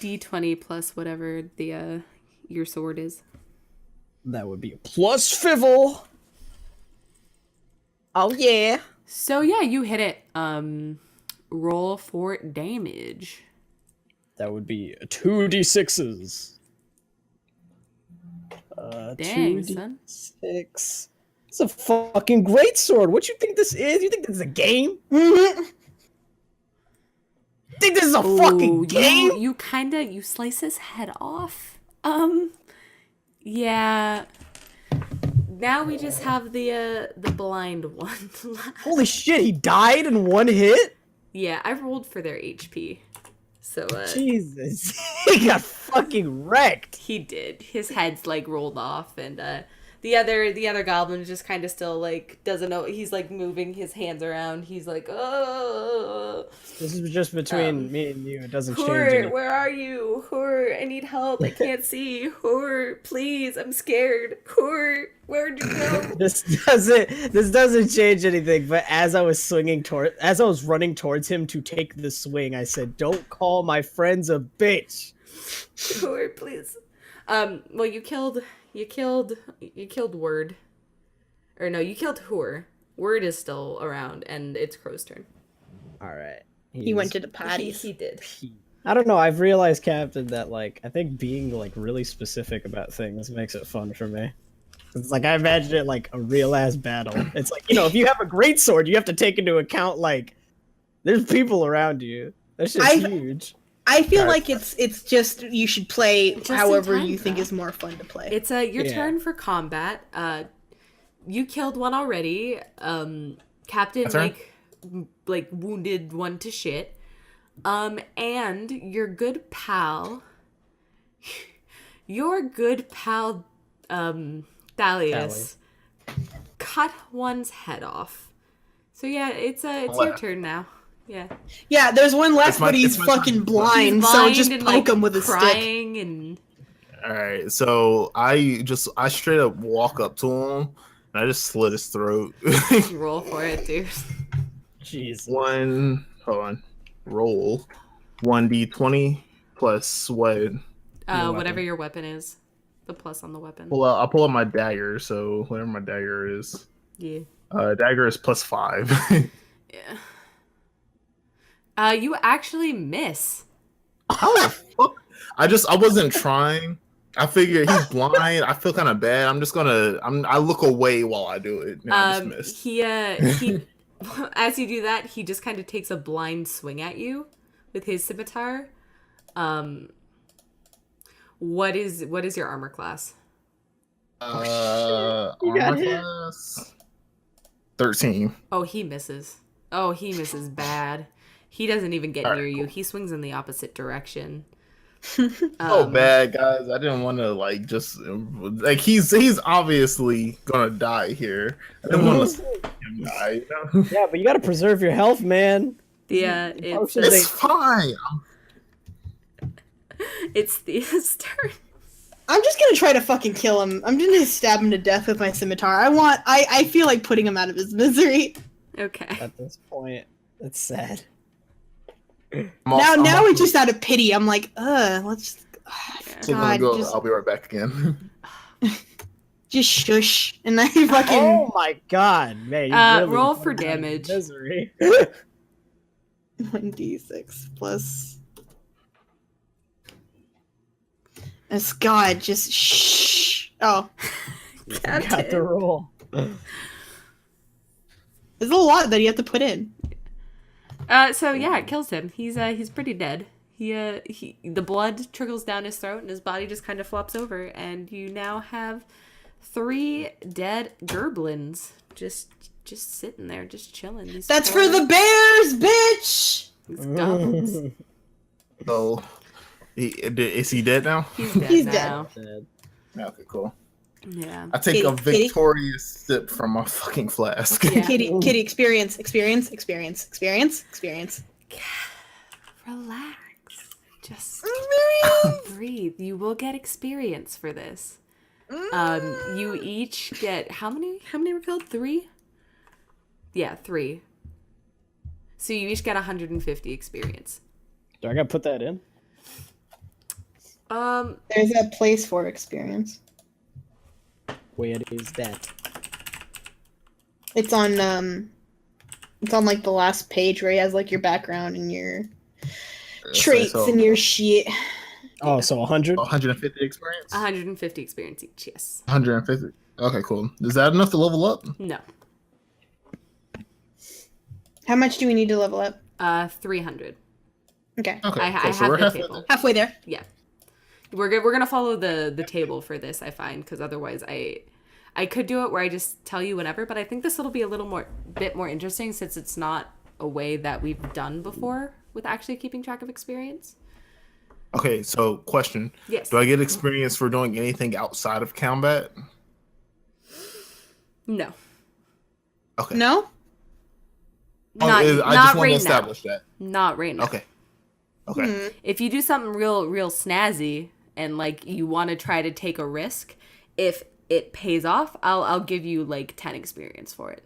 D20 plus whatever the your sword is. that would be a plus fivel. Oh, yeah. So yeah, you hit it. Roll for damage. That would be 2d6s. Dang, son. 2d6. It's a fucking great sword. What you think this is? You think this is a game? Think this is a fucking game? You slice his head off. Yeah. Now we just have the blind one. Holy shit, he died in one hit? Yeah, I rolled for their HP. So Jesus. He got fucking wrecked. he did. His head's like rolled off, and the other goblin just kind of still like doesn't know. He's like moving his hands around. He's like, oh. This is just between me and you. It doesn't change Hur, anything. where are you? Hur, I need help. I can't see. Hur, please, I'm scared. Hur, where'd you go? This doesn't change anything. But as I was running towards him to take the swing, I said, "Don't call my friends a bitch." Hur, please. Well, you killed Word. Or no, you killed Hur. Word is still around, and it's Crow's turn. All right. He went to the He, patties. he did. I don't know. I've realized, Captain, that like I think being like really specific about things makes it fun for me. It's like I imagine it like a real ass battle. It's like, if you have a great sword, you have to take into account like there's people around you. That's just huge. I feel like it's just you should play Just in however time, you think though. is more fun to play. It's your Yeah. turn for combat. You killed one already. Captain That's right. like wounded one to shit. And your good pal, Thalius, cut one's head off. So yeah, it's your turn now. Yeah. Yeah, there's one left, It's my- but he's it's my fucking turn. blind, He's so blind just and, poke like, him with a stick. crying and All right, so I straight up walk up to him and I just slit his throat. roll for it, dude. Jeez. Roll 1d20 plus what? Whatever your weapon is, the plus on the weapon. I'll pull out my dagger, so whatever my dagger is. Yeah. Dagger is plus 5. Yeah. You actually miss. How the fuck? I wasn't trying. I figure he's blind. I feel kind of bad. I'm just gonna. I look away while I do it. And I dismiss. He as you do that, he just kind of takes a blind swing at you with his scimitar. What is your armor class? got Armor hit. class 13. Oh, he misses. Oh, he misses bad. He doesn't even get near you. He swings in the opposite direction. Oh, bad guys. I didn't want to just he's obviously gonna die here. I didn't want to see him die. You know? Yeah, but you gotta preserve your health, man. Yeah, It's fine. it's Thea's turn. I'm just gonna try to fucking kill him. I'm just gonna stab him to death with my scimitar. I feel like putting him out of his misery. Okay. At this point, it's sad. Now it's just out of pity. I'm like, let's. So God, go. just, I'll be right back again. just shush, and I fucking. Oh my god, man! You really roll put for me out of damage. Misery. 1d6 plus. As God, just shh. Oh, Got the roll. there's a lot that you have to put in. So yeah, it kills him. He's pretty dead. The blood trickles down his throat and his body just kind of flops over, and you now have 3 dead goblins just sitting there, just chilling. That's for the bears, bitch. These goblins. So, is he dead now? He's dead now. Okay, cool. Yeah. I take a Kitty. victorious sip from my fucking flask. Yeah. Kitty, experience. Relax. Just breathe. You will get experience for this. You each get how many were killed? 3? Yeah, 3. So you each get 150 experience. Do I gotta put that in? There's a place for experience. Where is that? It's on like the last page where he has like your background and your traits and your shit. Oh, so 100? 150 experience? 150 experience each, yes. 150. Okay, cool. Is that enough to level up? No. How much do we need to level up? 300. Okay. Okay, I cool. So have we're the halfway table. there. Halfway there. Yeah. We're gonna follow the table for this, I find, because otherwise I could do it where I just tell you whenever, but I think this will be a bit more interesting since it's not a way that we've done before with actually keeping track of experience. Okay, so question. Yes. Do I get experience for doing anything outside of combat? No. Okay. No? Not, I not just want to right establish now. that. Not right now. Okay. Okay. If you do something real snazzy and like you want to try to take a risk, if it pays off, I'll give you like 10 experience for it.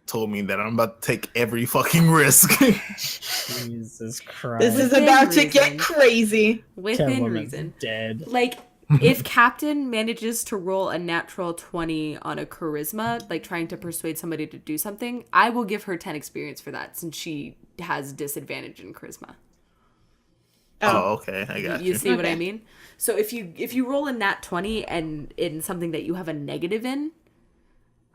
Told me that I'm about to take every fucking risk. Jesus Christ. This is Within about to reason. get crazy. Within Catwoman's reason. dead. Like, if Captain manages to roll a natural 20 on a charisma, like trying to persuade somebody to do something, I will give her 10 experience for that since she has disadvantage in charisma. Oh, okay. I got you. You see what I Okay. mean? So if you roll a nat 20 and in something that you have a negative in,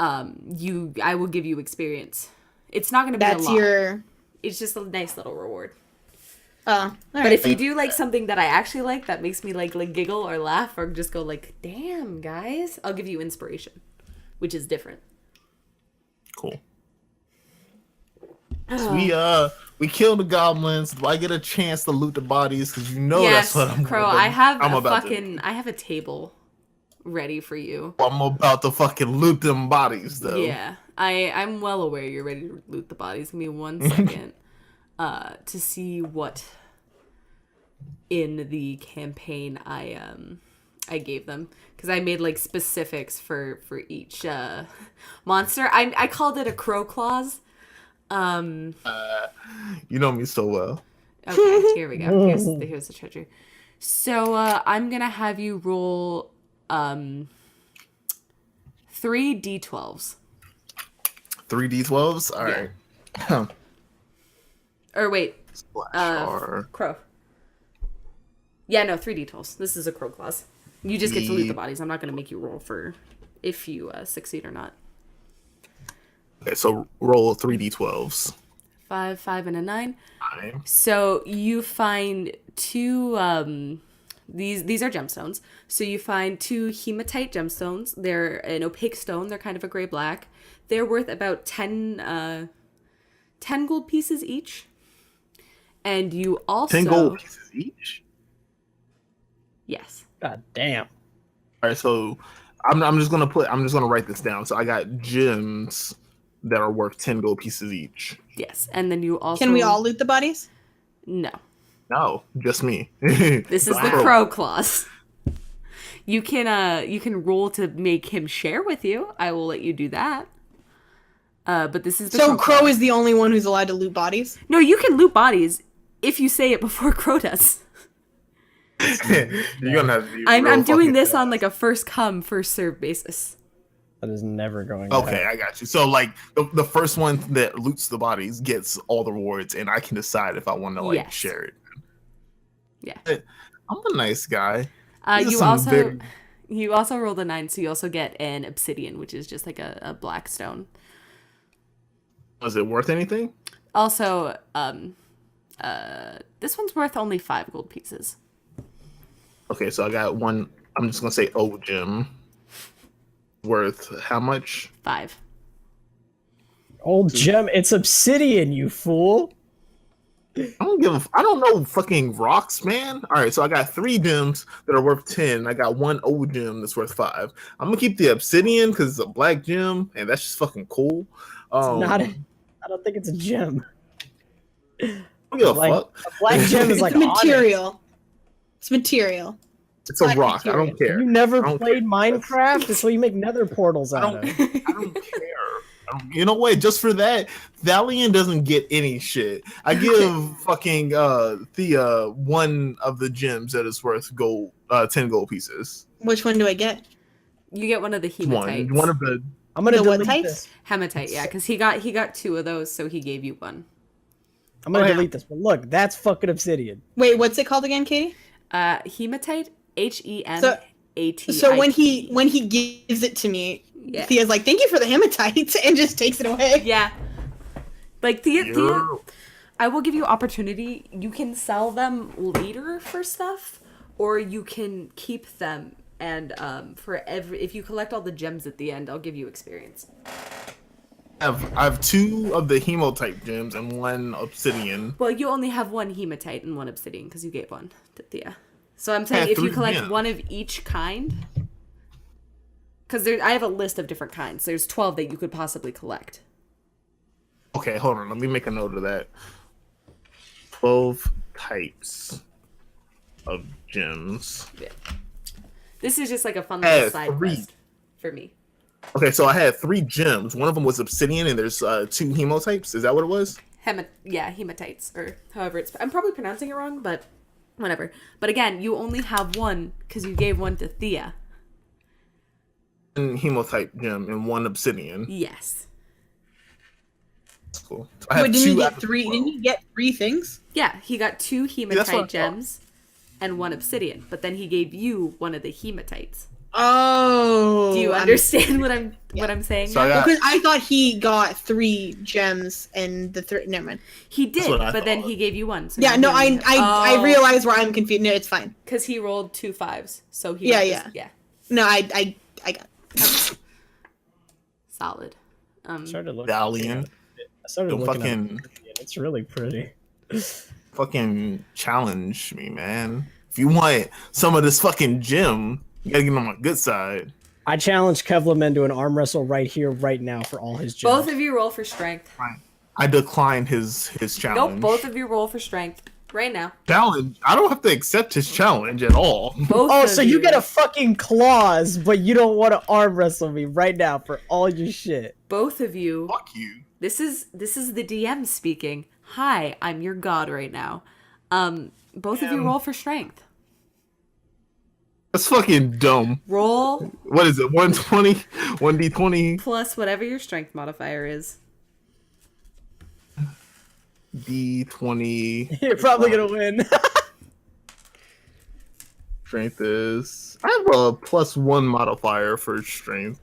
I will give you experience. It's not going to be That's a lot. your. It's just a nice little reward. All But right. if you do like something that I actually like that makes me like giggle or laugh or just go like, "Damn, guys," I'll give you inspiration, which is different. Cool. So we kill the goblins. Do I get a chance to loot the bodies? Because Yes, that's what I'm Crow. gonna- I have I'm a about fucking I have a table ready for you. I'm about to fucking loot them bodies, though. Yeah, I'm well aware you're ready to loot the bodies. Give me 1 second to see what in the campaign I gave them, because I made like specifics for each monster. I called it a crow claws. You know me so well. Okay, here we go. Here's the treasure. So I'm gonna have you roll 3 d12s. 3 d12s. All right. Or wait, Splash R. crow. Yeah, no, 3 d12s. This is a crow claws. You just get to loot the bodies. I'm not going to make you roll for if you succeed or not. Okay, so roll 3d12s. 5, 5, and a 9. 9. So you find two. These are gemstones. So you find two hematite gemstones. They're an opaque stone. They're kind of a gray black. They're worth about 10 gold pieces each. And you also 10 gold pieces each. Yes. God damn. All right, so I'm just gonna write this down. So I got gems that are worth 10 gold pieces each. Yes, and then you also Can we all loot the bodies? No. No, just me. This is the crow clause. You can roll to make him share with you. I will let you do that. But this is the So Crow is the only one who's allowed to loot bodies? No, you can loot bodies if you say it before Crow does. You're gonna have to be I'm real doing fucking this fast. on like a first come, first serve basis. That is never going to Okay, happen. I got you. So like the first one that loots the bodies gets all the rewards, and I can decide if I want to like Yes. share it. Yeah. I'm a nice guy. These are You some also very- you also rolled a 9, so you also get an obsidian, which is just like a black stone. Was it worth anything? Also, this one's worth only 5 gold pieces. Okay, so I got one. I'm just gonna say old gem. Worth how much? 5. Old gem, it's obsidian, you fool. I don't know fucking rocks, man. All right, so I got 3 gems that are worth 10. I got 1 old gem that's worth 5. I'm gonna keep the obsidian because it's a black gem, and that's just fucking cool. I don't think it's a gem. I don't give a Like, fuck. a black gem is It's like material. It's material. It's a black rock. I material. don't Onyx. care. You never I don't played Minecraft? It's what you make nether portals I out don't. of. I don't care. You know what? Just for that, Valiant doesn't get any shit. I give fucking Thea one of the gems that is worth 10 gold pieces. Which one do I get? You get one of the hematites. One of the. I'm gonna The what delete types? this. Hematite, yeah, because he got 2 of those, so he gave you one. I'm gonna Oh, yeah. delete this. But look, that's fucking obsidian. Wait, what's it called again, Katie? Hematite, Hematite. So when he gives it to me, Yeah. Thea's like, "Thank you for the hematite," and just takes it away. Yeah. Like Thea, Yeah. I will give you opportunity. You can sell them later for stuff, or you can keep them. And if you collect all the gems at the end, I'll give you experience. I have 2 of the hemotype gems and 1 obsidian. Well, you only have 1 hematite and 1 obsidian because you gave 1 to Thea. So I'm saying have if you 3 collect gems. 1 of each kind, because I have a list of different kinds. There's 12 that you could possibly collect. Okay, hold on. Let me make a note of that. 12 types of gems. Yeah. This is just like a fun little side 3. quest for me. Okay, so I had 3 gems. One of them was obsidian, and there's 2 hemotypes. Is that what it was? Hematites, or however it's. I'm probably pronouncing it wrong, but whatever. But again, you only have 1 because you gave 1 to Thea. 1 hemotype gem and 1 obsidian. Yes. That's cool. So I have Wait, didn't 2 you out get of 3? 12. Didn't you get 3 things? Yeah, he got 2 that's what I hematite thought. gems and 1 obsidian, but then he gave you 1 of the hematites. Oh. Do you understand what I'm saying? So I now? got- Because I thought he got 3 gems and the 3. Never mind. He did, what I but then thought. he gave you 1. So Yeah, you no, only I have- realize where I'm confused. No, it's fine. because he rolled 2 5s, so he Yeah, got this- No, I got. solid. I started looking. Valiant. I started Don't looking at fucking- obsidian. It's really pretty. Fucking challenge me, man. If you want some of this fucking gem, you gotta get on my good side. I challenge Kevlaman to an arm wrestle right here, right now, for all his gems. Both of you roll for strength. I declined his challenge. Nope, both of you roll for strength right now. Challenge? I don't have to accept his challenge at all. Both. Oh, of so you get a fucking clause, but you don't want to arm wrestle me right now for all your shit. Both of you. Fuck you. This is the DM speaking. Hi, I'm your god right now. Both of you roll for strength. That's fucking dumb. Roll What is it? 120? 1d20? plus whatever your strength modifier is. D20. You're probably gonna win. Strength is. I have a +1 modifier for strength.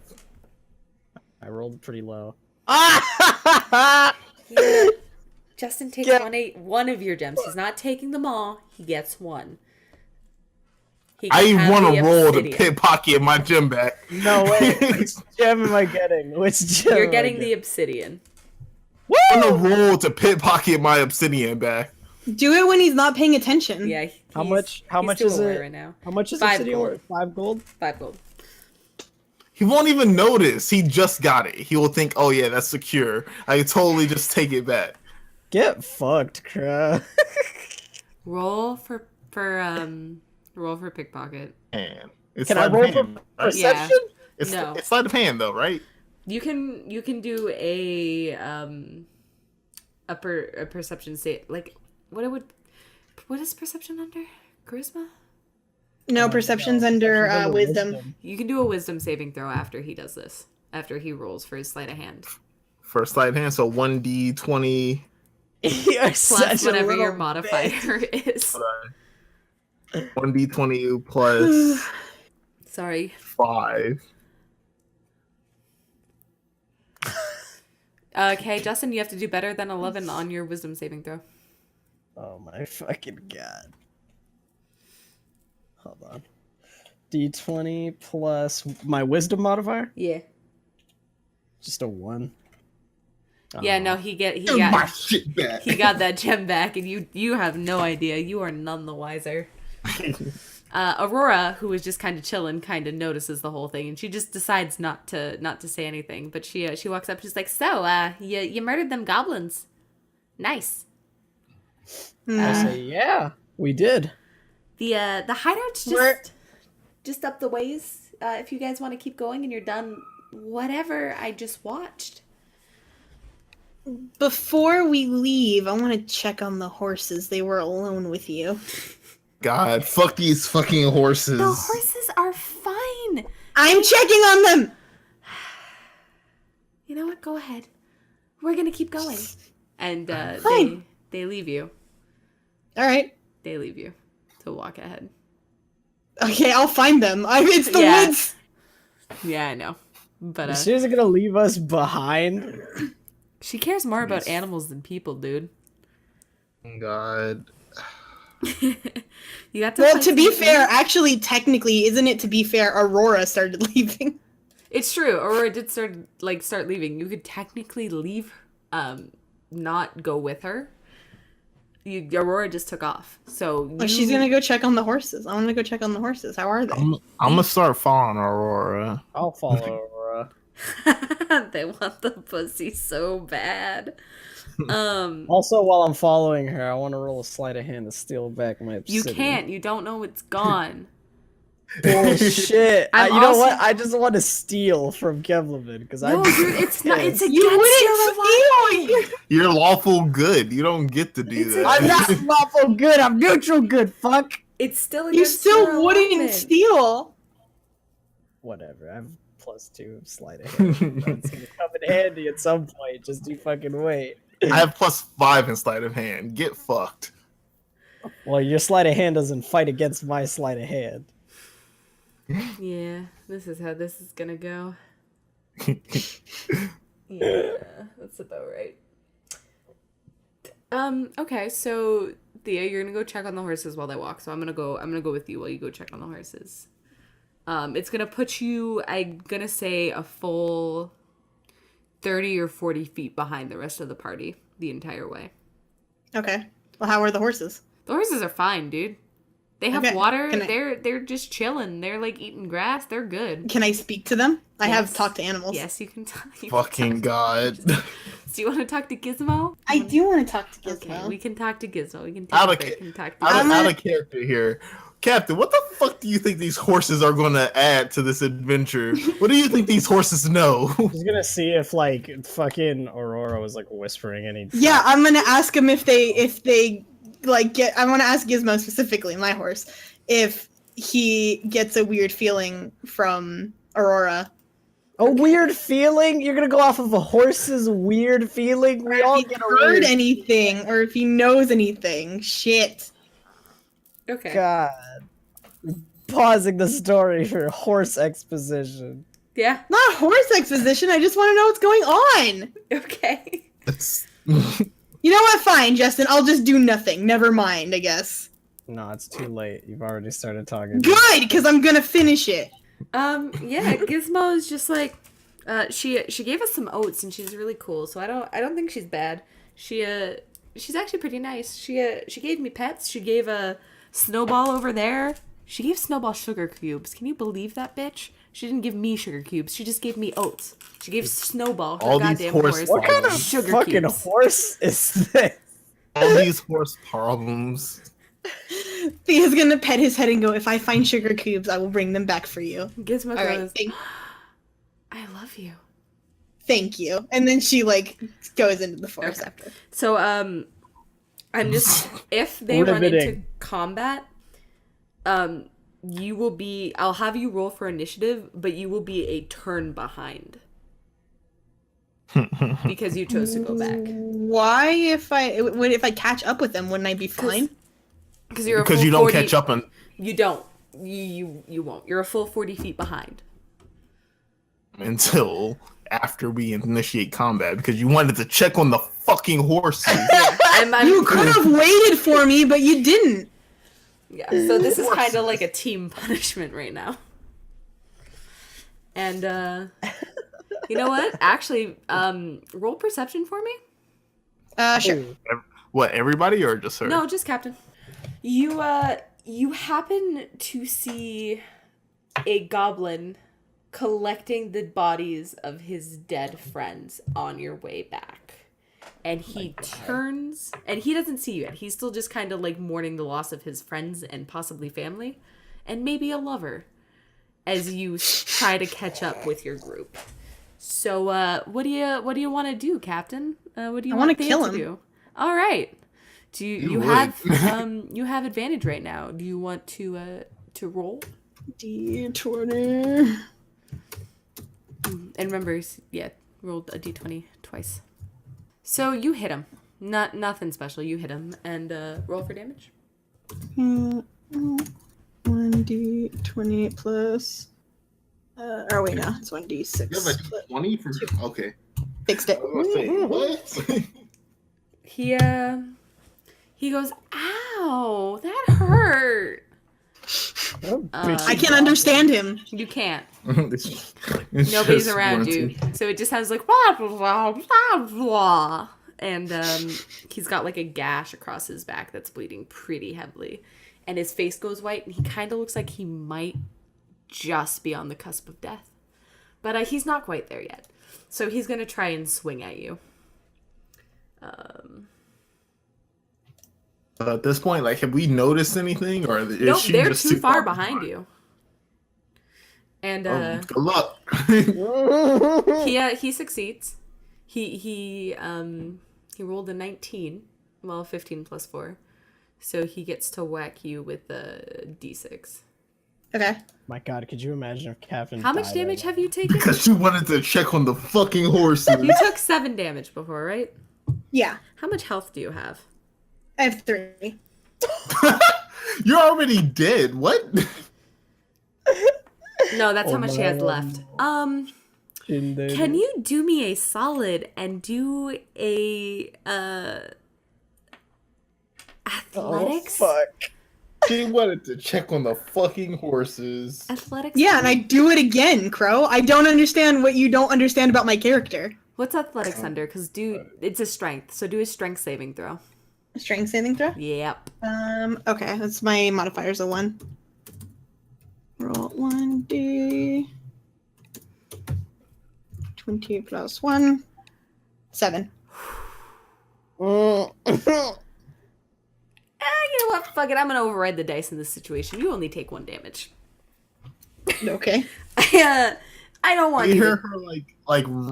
I rolled pretty low. Yeah. Justin takes Yeah. one of your gems. He's not taking them all. He gets one. He I can have want the to roll to obsidian. pickpocket my gem back. No way. Which gem am I getting? Which gem? You're am I getting the obsidian. I want to roll to pickpocket my obsidian back. Do it when he's not paying attention. Yeah. How much? How he's much too is aware it right now? How much is 5 obsidian gold. worth? 5 gold. 5 gold. He won't even notice. He just got it. He will think, "Oh yeah, that's secure. I can totally just take it back." Get fucked, crap. Roll for pickpocket. And it's Can I sleight of roll hand, for right? perception? It's No. it's sleight of hand though, right? You can do a perception state, like what is perception under? Charisma? No, perception's under Perception's under wisdom. You can do a wisdom saving throw after he does this. After he rolls for his sleight of hand. For sleight of hand, so 1d20. You're Plus such a whatever your little modifier is. 1d20 plus Sorry. 5. Okay, Justin, you have to do better than 11 on your wisdom saving throw. Oh my fucking god. Hold on. D20 plus my wisdom modifier? Yeah. Just a 1. Yeah, Oh. no, he Give my got shit back. he got that gem back, and you have no idea. You are none the wiser. Aurora, who was just kind of chilling, kind of notices the whole thing, and she just decides not to say anything. But she walks up, she's like, "So, you murdered them goblins? Nice." I say, yeah, we did. The hideout's just up the ways. If you guys want to keep going and you're done, whatever I just watched. Before we leave, I want to check on the horses. They were alone with you. God, fuck these fucking horses. The horses are fine. I'm checking on them! You know what? Go ahead. We're gonna keep going. And Fine. they leave you. Alright. They leave you to walk ahead. Okay, I'll find them. It's the Yeah. woods! Yeah, I know. But She isn't gonna leave us behind. she cares more about animals than people, dude. God. You got to. Well, find to be something. fair, actually, technically, isn't it to be fair, Aurora started leaving? It's true. Aurora did start leaving. You could technically leave, not go with her. Aurora just took off. So Well, she's gonna go check on the horses. I want to go check on the horses. How are they? I'm gonna start following Aurora. I'll follow Aurora. They want the pussy so bad. Also, while I'm following her, I want to roll a sleight of hand to steal back my You obsidian. can't. You don't know it's gone. Bullshit. I'm You know also- what? I just want to steal from Kevlin because No, I'm it's not. It's against You your wouldn't alignment. You're lawful good. You don't get to do that. I'm not lawful good. I'm neutral good. Fuck. It's still You against your still wouldn't alignment. steal. Whatever. I have +2 of sleight of hand. It's gonna come in handy at some point. Just you fucking wait. I have +5 in sleight of hand. Get fucked. Well, your sleight of hand doesn't fight against my sleight of hand. Yeah, this is how this is gonna go. Yeah, that's about right. Okay, so Thea, you're gonna go check on the horses while they walk. So I'm gonna go with you while you go check on the horses. It's gonna put you, I'm gonna say, a full 30 or 40 feet behind the rest of the party the entire way. Okay. Well, how are the horses? The horses are fine, dude. They have Okay, water. can I- They're just chilling. They're like eating grass. They're good. Can I speak to them? I have Yes. talked to animals. Yes, you can talk. Fucking God. Do you want to talk to Gizmo? I do want to talk to Gizmo. Okay, we can talk to Gizmo. We can Out take of a break ca- and talk to Out Gizmo. of character here. Captain, what the fuck do you think these horses are going to add to this adventure? What do you think these horses know? Just gonna see if like fucking Aurora was like whispering any. Yeah, I'm gonna ask them if they like get. I want to ask Gizmo specifically, my horse, if he gets a weird feeling from Aurora. A weird feeling? You're gonna go off of a horse's weird feeling? We all If he get a heard weird... anything or if he knows anything. Shit. Okay. God. pausing the story for horse exposition. Yeah. Not horse exposition. I just want to know what's going on. Okay. It's You know what? Fine, Justin. I'll just do nothing. Never mind, I guess. No, it's too late. You've already started talking. Good, because I'm gonna finish it. Yeah, Gizmo is just like, she gave us some oats and she's really cool. So I don't think she's bad. She's actually pretty nice. She gave me pets. She gave a Snowball over there. She gave Snowball sugar cubes. Can you believe that bitch? She didn't give me sugar cubes. She just gave me oats. She gave Snowball her all these goddamn horse horse. What kind of sugar fucking cubes. horse is this? all these horse problems. Thea's gonna pet his head and go, if I find sugar cubes, I will bring them back for you. Gizmo All right, goes, I love you. thank you. And then she, like, goes into the forest after. So, I'm just, if they run into Riveting. combat, you will be, I'll have you roll for initiative, but you will be a turn behind. Because you chose to go back. Why, if I catch up with them, wouldn't I be fine? Because you're a Because full you don't 40 catch up on. You don't. You won't. You're a full 40 feet behind. Until after we initiate combat, because you wanted to check on the fucking horses. I'm, You could have waited for me, but you didn't. yeah, so this is kind of like a team punishment right now. And, you know what? Actually, roll perception for me. Sure. What, everybody or just her? No, just Captain. You happen to see a goblin collecting the bodies of his dead friends on your way back. And he turns, and he doesn't see you yet. He's still just kind of like mourning the loss of his friends and possibly family, and maybe a lover, as you try to catch up with your group. So, what do you want to do, Captain? What do you want to kill him. to do? All right. Do you would. have you have advantage right now? Do you want to roll? D20. And remember, yeah, rolled a d20 twice. So you hit him. Nothing special. You hit him and roll for damage. 1d20 plus. Oh wait, no, it's 1d6. You have a 20 for. Okay. Fixed it. I was gonna say, what? He goes, "Ow, that hurt." I can't understand him. You can't. It's Nobody's just around one, you, two. so it just sounds like blah blah blah blah, and he's got like a gash across his back that's bleeding pretty heavily, and his face goes white, and he kind of looks like he might just be on the cusp of death, but he's not quite there yet. So he's gonna try and swing at you. At this point, like, have we noticed anything, or is Nope, she they're just too far behind you. And Good luck. he succeeds. He rolled a 19, well 15 plus 4, so he gets to whack you with a d6. Okay. My God, could you imagine if Captain? How much died damage right have you taken? Because she wanted to check on the fucking horses. You took 7 damage before, right? Yeah, How much health do you have? I have 3. You're already dead. What? No, that's how much she has left. now? Can you do me a solid and do a athletics? Oh, fuck. She wanted to check on the fucking horses. Athletics. Yeah, and I do it again, Crow. I don't understand what you don't understand about my character. What's athletics under? Because it's a strength, so do a strength saving throw. Strength saving throw? Yep. Okay, that's my modifier's a 1. Roll 1d. 20 plus 1. 7. You know what? Fuck it. I'm gonna override the dice in this situation. You only take 1 damage. Okay. I don't want You you. hear To... her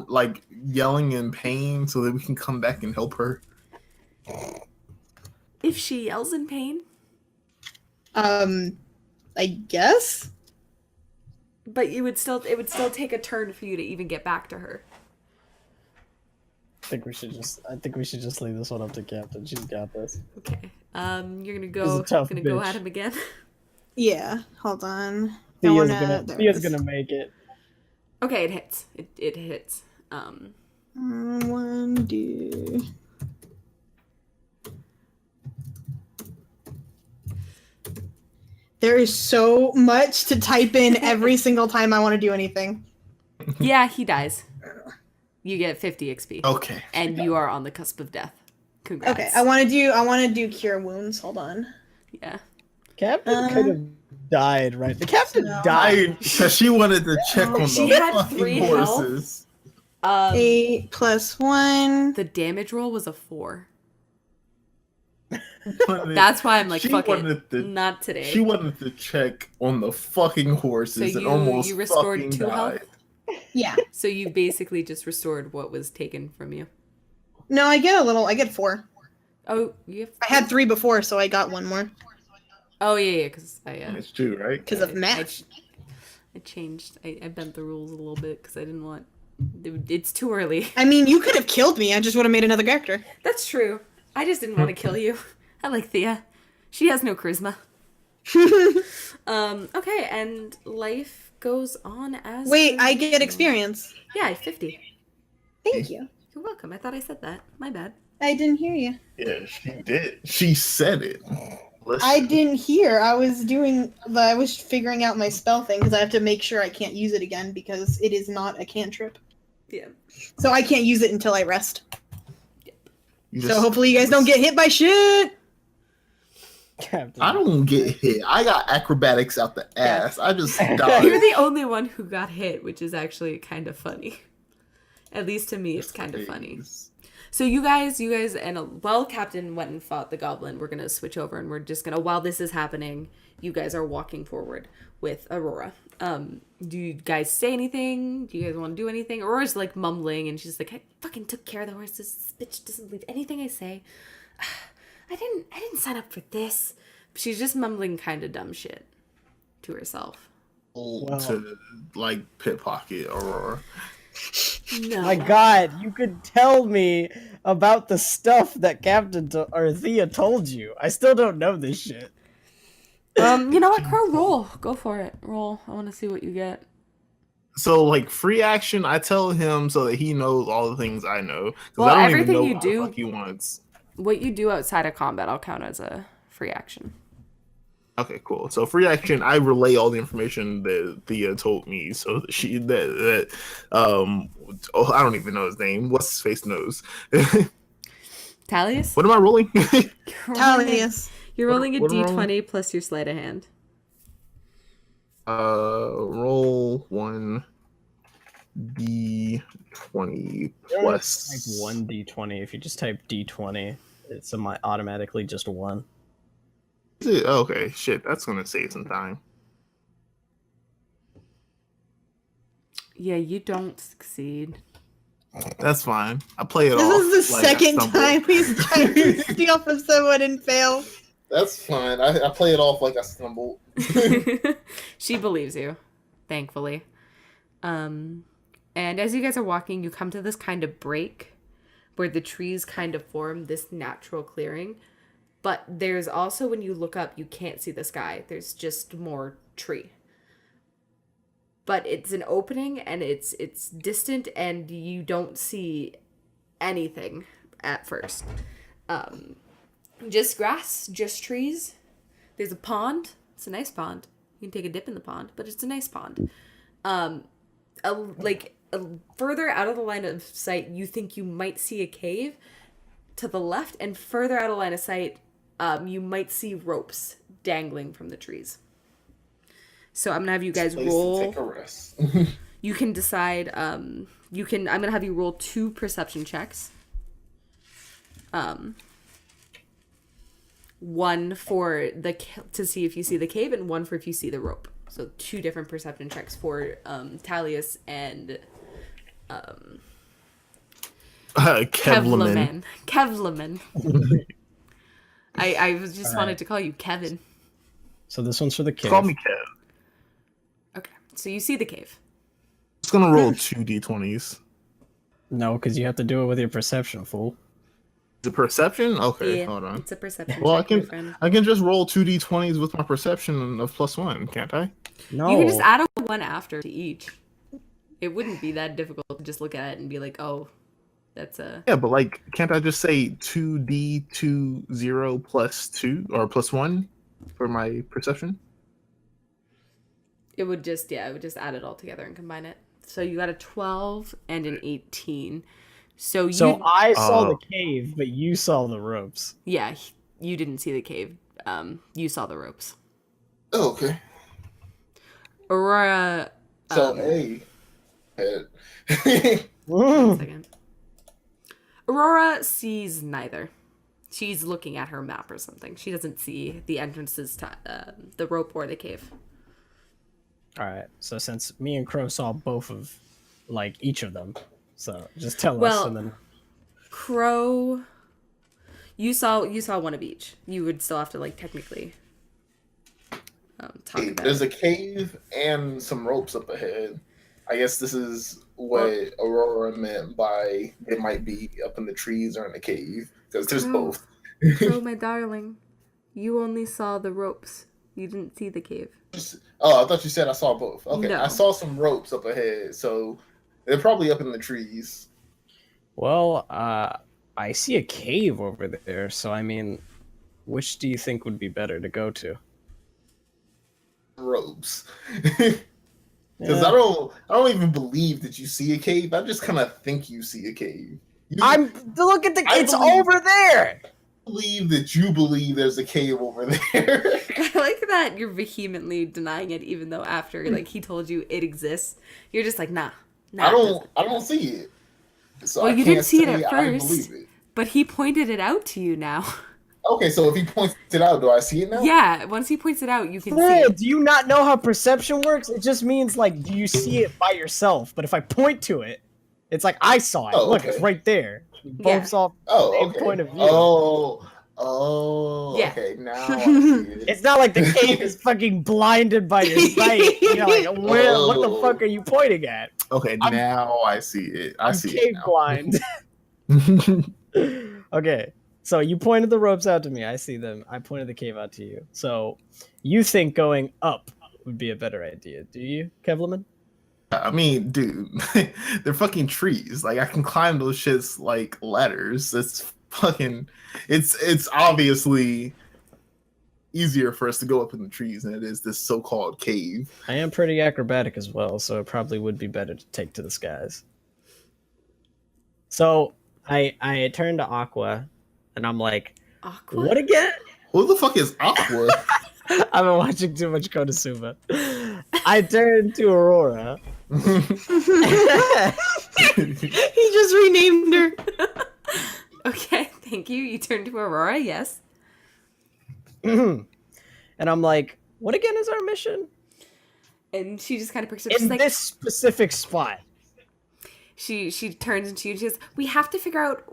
like yelling in pain so that we can come back and help her. If she yells in pain, I guess? but it would still take a turn for you to even get back to her. I think we should just leave this one up to Captain. She's got this. Okay. You're gonna This go is a tough go bitch. at him again. Yeah, hold on. Thea's there Thea's it is. gonna make it. Okay, it hits. It hits. 1d. There is so much to type in every single time I want to do anything. Yeah, he dies. You get 50 XP. Okay. And you are on the cusp of death. Congrats. Okay, I want to do cure wounds. Hold on. Yeah. Captain could have died, right? The captain died. Because she wanted to check on She the had fucking 3 health. horses. 8 plus 1. The damage roll was a 4. Wanted- That's why I'm like, she fuck wanted it. to- Not today. She wanted to check on the fucking horses So and almost you restored fucking 2 health? died. Yeah. So you basically just restored what was taken from you. No, I get 4. Oh, you have... I had 3 before, so I got 1 more. Oh, yeah, because I... It's true, right? Because of math. I changed. I bent the rules a little bit because I didn't want... It's too early. I mean, you could have killed me. I just would have made another character. That's true. I just didn't want to kill you. I like Thea. She has no charisma. Okay, and life goes on as... Wait, I get experience. Yeah, 50. Thank you. You're welcome. I thought I said that. My bad. I didn't hear you. Yeah, she did. She said it. Listen. I didn't hear. I was figuring out my spell thing because I have to make sure I can't use it again because it is not a cantrip. Yeah. So I can't use it until I rest. You So just- hopefully you guys don't get hit by shit. Captain. I don't get hit. I got acrobatics out the ass. I just You're died. the only one who got hit, which is actually kind of funny. At least to me, it's kind of funny. So you guys, and while Captain went and fought the goblin, we're gonna switch over and we're just gonna, while this is happening, you guys are walking forward with Aurora. Do you guys say anything? Do you guys want to do anything? Aurora's like mumbling, and she's like, "I fucking took care of the horses. This bitch doesn't believe anything I say. I didn't sign up for this." She's just mumbling kind of dumb shit to herself. To like pickpocket Aurora. No. My God, you could tell me about the stuff that Captain or Thea told you. I still don't know this shit. You know what? Crow, roll. Go for it. Roll. I want to see what you get. So like free action, I tell him so that he knows all the things I know. 'Cause Well, I don't everything even know you what the do- fuck he wants. What you do outside of combat, I'll count as a free action. Okay, cool. So free action, I relay all the information that Thea told me. So that oh, I don't even know his name. What's his face knows? Tallius? What am I rolling? Tallius. You're rolling a What am I d20 rolling? plus your sleight of hand. Roll 1 d20 plus Like 1d20. If you just type d20, it's automatically just 1. Is it? Okay, shit, that's gonna save some time. Yeah, you don't succeed. That's fine. I play it off. This is the like I second stumbled. time he's tried to steal from someone and fail. That's fine. I play it off like I stumbled. She believes you, thankfully. And as you guys are walking, you come to this kind of break where the trees kind of form this natural clearing. But there's also, when you look up, you can't see the sky. There's just more tree. But it's an opening, and it's distant, and you don't see anything at first. Just grass, just trees. There's a pond. It's a nice pond. You can take a dip in the pond, but it's a nice pond. Further out of the line of sight, you think you might see a cave to the left, and further out of line of sight, you might see ropes dangling from the trees. So I'm gonna have you guys roll. Take a rest. You can decide. I'm gonna have you roll 2 perception checks. One for to see if you see the cave, and one for if you see the rope. So 2 different perception checks for Tallius and Kevlaman. Kevlaman. I just wanted to call you Kevin. So this one's for the cave. Call me Kev. Okay, so you see the cave. Just gonna roll 2 d20s. No, because you have to do it with your perception, fool. The perception? Okay, Yeah, hold on. it's a perception Well, check, my friend. I can just roll 2d20s with my perception of +1, can't I? No. You can just add a 1 after to each. It wouldn't be that difficult to just look at it and be like, oh, that's a... Yeah, but like, can't I just say 2d20 +2 or +1 for my perception? It would just add it all together and combine it. So you got a 12 and an 18. So I saw the cave, but you saw the ropes. Yeah, you didn't see the cave. You saw the ropes. Oh, okay. Aurora. So, One second. Aurora sees neither. She's looking at her map or something. She doesn't see the entrances to the rope or the cave. All right. So since me and Crow saw both of, like, each of them, so just tell us. Well, And then... Crow, you saw one of each. You would still have to like technically talk about. There's a cave and some ropes up ahead. I guess this is what Aurora meant by it might be up in the trees or in the cave, because there's both. Crow, my darling, you only saw the ropes. You didn't see the cave. Oh, I thought you said I saw both. Okay, No. I saw some ropes up ahead, so they're probably up in the trees. Well, I see a cave over there, so I mean, which do you think would be better to go to? Ropes. Because I don't even believe that you see a cave. I just kind of think you see a cave. Look at it's over there. I believe that you believe there's a cave over there. I like that you're vehemently denying it, even though after like he told you it exists, you're just like, nah. I don't see it. So well, I you can't didn't see it say at I first, believe it. but he pointed it out to you now. Okay, so if he points it out, do I see it now? Yeah, once he points it out, you can see Hey, it. do you not know how perception works? It just means, like, do you see it by yourself? But if I point to it, it's like I saw it. Oh, Look, okay. it's right there. We both Yeah. saw Oh, the same okay. point of view. Yeah. Okay, now I see it. It's not like the cave is fucking blinded by your sight. You're like, what the fuck are you pointing at? Okay, now I see it. I I'm see cave it now. blind. Okay, so you pointed the ropes out to me. I see them. I pointed the cave out to you. So you think going up would be a better idea, do you, Kevlaman? I mean, dude, they're fucking trees. Like, I can climb those shits like ladders. It's obviously easier for us to go up in the trees than it is this so-called cave. I am pretty acrobatic as well, so it probably would be better to take to the skies. So I turn to Aqua, and I'm like, Aqua? what again? Who the fuck is Aqua? I've been watching too much Konosuba. I turn to Aurora. He just renamed her. Okay, thank you. You turned to Aurora, yes. And I'm like, what again is our mission? And she just kind of perks up. In She's like, this specific spot. she turns into you and she says, we have to figure out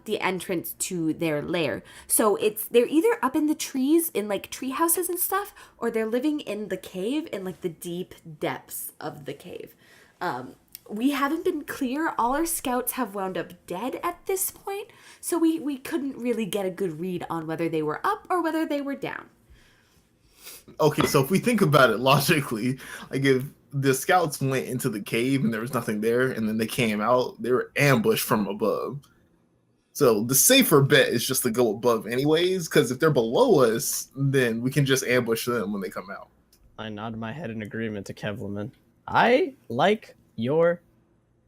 the entrance to their lair. So they're either up in the trees in like tree houses and stuff, or they're living in the cave in like the deep depths of the cave. We haven't been clear. All our scouts have wound up dead at this point, so we couldn't really get a good read on whether they were up or whether they were down. Okay, so if we think about it logically, like if the scouts went into the cave and there was nothing there, and then they came out, they were ambushed from above. So the safer bet is just to go above anyways, because if they're below us, then we can just ambush them when they come out. I nod my head in agreement to Kevlaman. I like your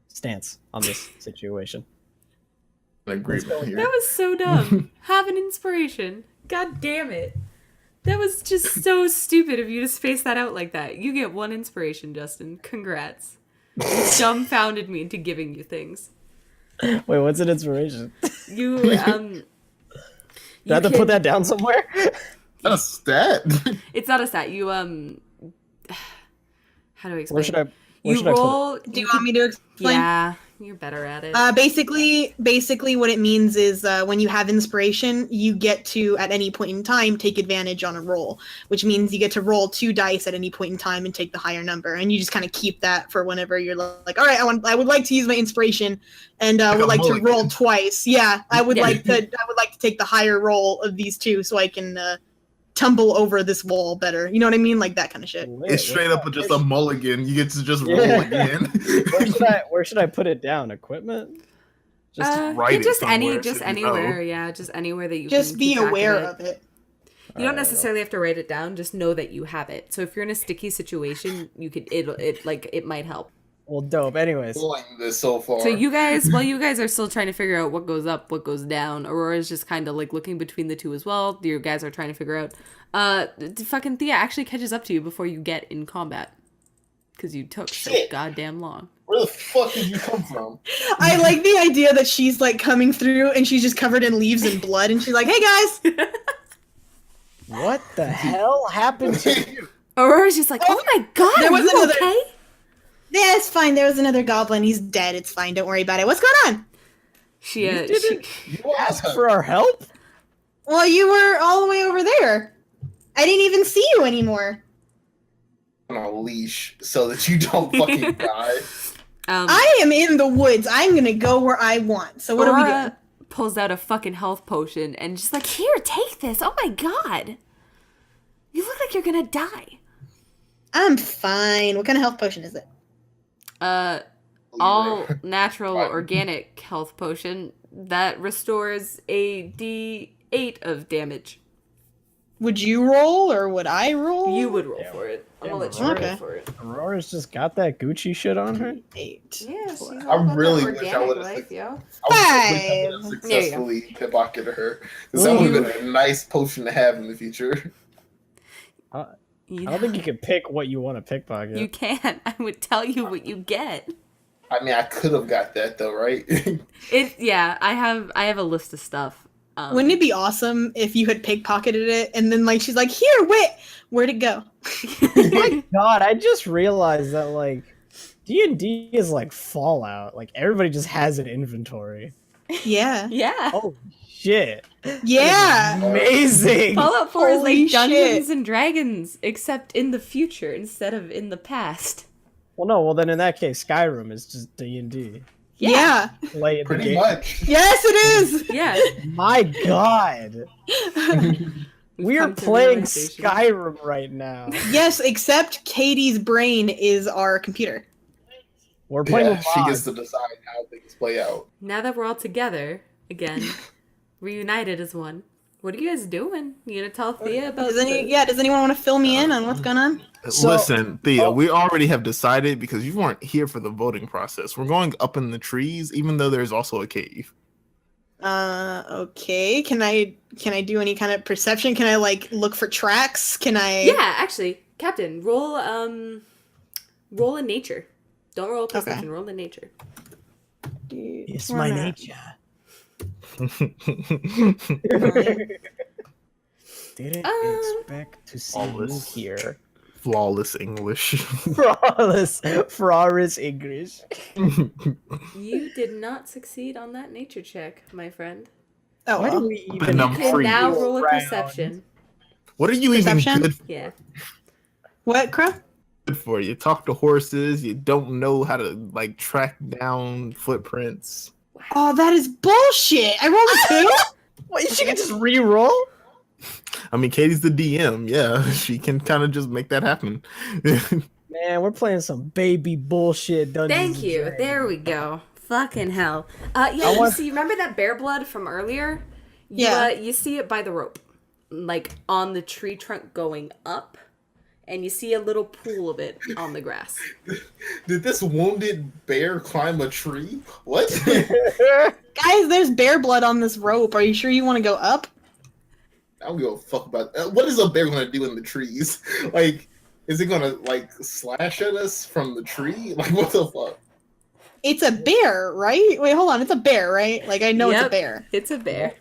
stance on this situation. An agreement here. That was so dumb. Have an inspiration. God damn it. That was just so stupid of you to space that out like that. You get one inspiration, Justin. Congrats. You dumbfounded me into giving you things. Wait, what's an inspiration? You, Do I have to put that down somewhere? Not a stat. It's not a stat. You, how do I explain? Where should I You put it? roll. Do you want me to explain? Yeah. You're better at it. Basically, what it means is when you have inspiration, you get to at any point in time take advantage on a roll, which means you get to roll 2 dice at any point in time and take the higher number, and you just kind of keep that for whenever you're like, all right, I would like to use my inspiration, and would like to roll twice. Yeah, I would like to take the higher roll of these two so I can tumble over this wall better. You know what I mean? Like that kind of shit. It's straight up just a mulligan. You get to just roll again. Where should I put it down? Equipment? Just write it somewhere, just anywhere. Yeah, just anywhere that you just can be keep track aware of it. You don't Alright, necessarily have to write it down. Just know that you have it. So if you're in a sticky situation, you could it might help. Well, dope. Anyways, this so far. So you guys, while you guys are still trying to figure out what goes up, what goes down, Aurora's just kind of like looking between the two as well. You guys are trying to figure out. Fucking Thea actually catches up to you before you get in combat. Because you took so goddamn long. Where the fuck did you come from? I like the idea that she's like coming through and she's just covered in leaves and blood, and she's like, "Hey guys." what the hell happened to you? Aurora's just like, "Oh my god, There are was you another- okay?" Yeah, it's fine. There was another goblin. He's dead. It's fine. Don't worry about it. What's going on? She You Ask for our help? Well, you were all the way over there. I didn't even see you anymore. on a leash so that you don't fucking die. I am in the woods. I'm gonna go where I want. So what are we doing? Aurora pulls out a fucking health potion and just like, here, take this. Oh my god. You look like you're gonna die. I'm fine. What kind of health potion is it? All natural organic health potion that restores a D8 of damage. Would you roll or would I roll? You would roll for it. I'm gonna let you roll for it. Aurora's just got that Gucci shit on her? 8. Yeah, she's all I about really that wish I organic would've life, yo. I would Five. successfully pickpocketed her. That would have been a nice potion to have in the future. I don't think you can pick what you want to pickpocket. You can. I would tell you what you get. I mean, I could have got that though, right? Yeah, I have a list of stuff. Wouldn't it be awesome if you had pickpocketed it and then like she's like, here, wait, where'd it go? Oh my god, I just realized that like D&D is like Fallout. Like everybody just has an inventory. Yeah. Yeah. Oh shit. Yeah. Amazing. Fallout 4 is Holy like Dungeons shit. and Dragons, except in the future instead of in the past. Well no, well then in that case Skyrim is just D&D. Yeah. Play the Pretty game. much. Yes, it is. Yeah. My god. We're come to playing realization. Skyrim right now. Yes, except Katie's brain is our computer. We're playing Yeah, with she mods. gets to decide how things play out. Now that we're all together again, reunited as one, what are you guys doing? You gonna tell Thea about Does anyone want to fill me in on what's going on? So- Listen, Thea, we already have decided because you weren't here for the voting process. We're going up in the trees, even though there's also a cave. Okay. Can I do any kind of perception? Can I like look for tracks? Can I? Yeah, actually, Captain, roll in nature. Don't roll perception, roll in nature. It's Where my am I at? nature. Didn't expect to see you Flawless. here. Flawless English. Flawless English. You did not succeed on that nature check, my friend. Oh, Why do well. we Then even I'm You can free. now go roll a around? perception. What are you Perception? even Yeah. What, Crow? good for? You talk to horses. You don't know how to like track down footprints. Oh, that is bullshit. I rolled a 2. What, she can just re-roll? I mean, Katie's the DM. Yeah, she can kind of just make that happen. Man, we're playing some baby bullshit Dungeons Thank and you. Dragons. There we go. Fucking hell. Yeah, you see, remember that bear blood from earlier? Yeah. You see it by the rope. Like on the tree trunk going up. And you see a little pool of it on the grass. Did this wounded bear climb a tree? What? Guys, there's bear blood on this rope. Are you sure you want to go up? I don't give a fuck about what is a bear gonna do in the trees? Like, is it gonna like slash at us from the tree? Like, what the fuck? It's a bear, right? Wait, hold on. It's a bear, right? Like, I know it's a Yep. bear. It's a bear.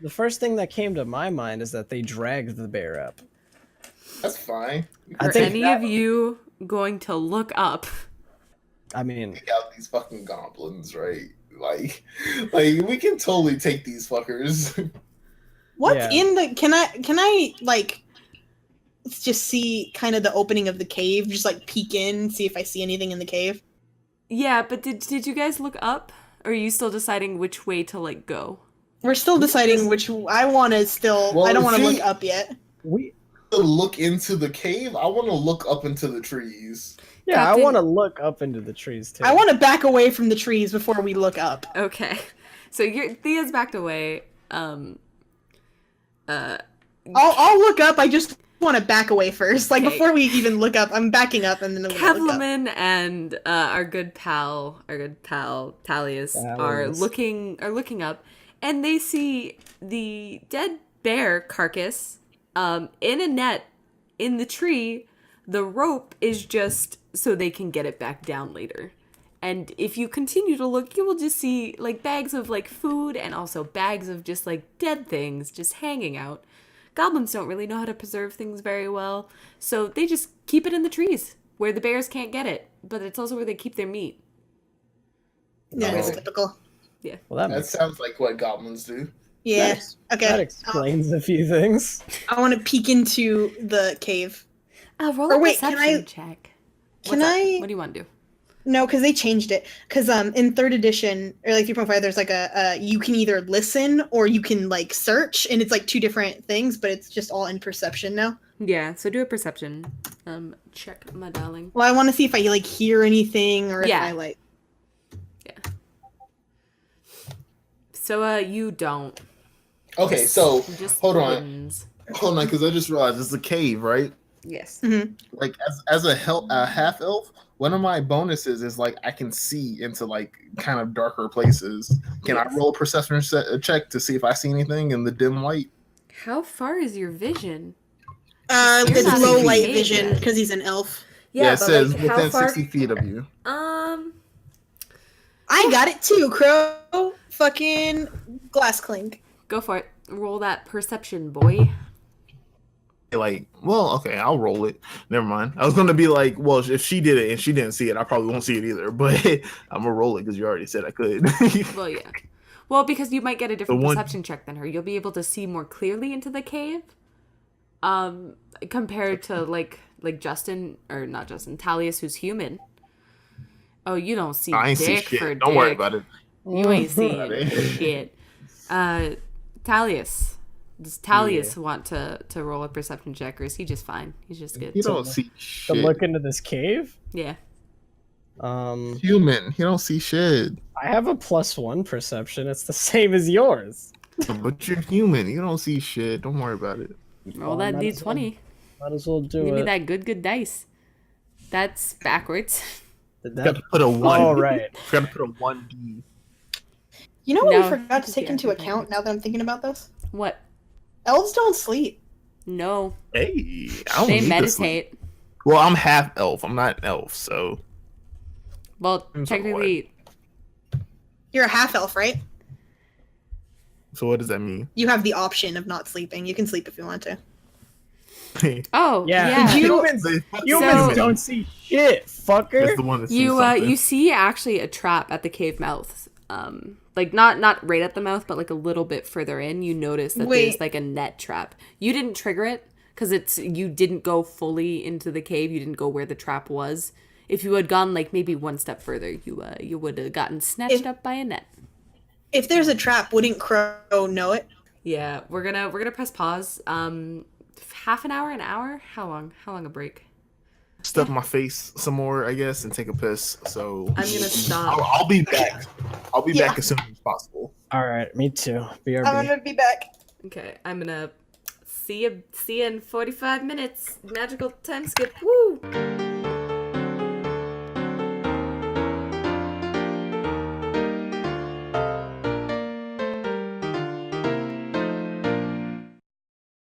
The first thing that came to my mind is that they dragged the bear up. That's fine. I Are think any that- of you going to look up I mean, Take out these fucking goblins, right? Like we can totally take these fuckers. What's Yeah. in the? Can I like just see kind of the opening of the cave? Just like peek in, see if I see anything in the cave. Yeah, but did you guys look up? Or are you still deciding which way to like go? We're still deciding which I want to still. Well, I don't want to see- look up yet. we To look into the cave, I want to look up into the trees. yeah, Captain- I want to look up into the trees too. I want to back away from the trees before we look up. Okay. So Thea's backed away. I'll look up. I just want to back away first. Like Okay. before we even look up, I'm backing up and then I'm gonna look up. Kevlaman and our good pal Talius are Talius. looking up, and they see the dead bear carcass in a net in the tree. The rope is just so they can get it back down later. And if you continue to look, you will just see like bags of like food and also bags of just like dead things just hanging out. Goblins don't really know how to preserve things very well, so they just keep it in the trees where the bears can't get it. But it's also where they keep their meat. Yeah, it's Oh. typical. Well, that That makes sounds like what goblins do. Yeah. That Okay. explains a few things. I want to peek into the cave. Roll Or a wait, can perception I- check. Can What's up? I? What do you want to do? No, because they changed it. Because in third edition or like 3.5, there's like a you can either listen or you can like search, and it's like two different things, but it's just all in perception now. Yeah, so do a perception check, my darling. Well, I want to see if I like hear anything or Yeah. if I like. So you don't. Okay, so Just hold on, winds. because I just realized it's a cave, right? Yes. Like as a half elf, one of my bonuses is like I can see into like kind of darker places. Can I Yes. roll a perception check to see if I see anything in the dim light? How far is your vision? It's You're not low in light cave vision yet. because he's an elf. Yeah, it says within 60 feet of you. I got it too, Crow. Fucking glass clink. Go for it. Roll that perception, boy. Like, well, okay, I'll roll it. Never mind. I was gonna be like, well, if she did it and she didn't see it, I probably won't see it either. But I'm gonna roll it because you already said I could. Well, yeah. Well, because you might get a different The one- perception check than her. You'll be able to see more clearly into the cave. Compared to like Justin, or not Justin, Talius, who's human. Oh, you don't see I ain't see dick for shit. dick. Don't worry about it. You ain't seeing Alright. shit. Talius. Does Talius want to roll a perception check, or is he just fine? He's just good. You don't see To shit. look into this cave. Yeah. Human. You don't see shit. I have a +1 perception. It's the same as yours. But you're human. You don't see shit. Don't worry about it. Roll that might as well- D20. Might as well do Give me it. that good dice. That's backwards. Did Got to that... put a one. Oh, right. Got to put a 1D. You know what No. we forgot to take Yeah, into okay. account now that I'm thinking about this? What? Elves don't sleep. No. Hey, I don't They need to sleep. meditate. Well, I'm half elf. I'm not an elf, so Well, Depends on technically, You're a half elf, right? what does that mean? You have the option of not sleeping. You can sleep if you want to. oh Yeah. yeah. Did you- Humans, It's humans don't see shit, fucker. the one that You sees something. you see actually a trap at the cave mouth. Like not right at the mouth, but like a little bit further in. You notice that Wait. there's like a net trap. You didn't trigger it because you didn't go fully into the cave. You didn't go where the trap was. If you had gone like maybe one step further, you would have gotten snatched up by a net. If there's a trap, wouldn't Crow know it? Yeah, we're gonna press pause. Half an hour, an hour? How long a break? Stuff my face some more, I guess, and take a piss. So I'm gonna stop. I'll be back. I'll be Yeah. back as soon as possible. All right, me too. BRB. I'm gonna be back. Okay, I'm gonna see you in 45 minutes. Magical time skip. Woo!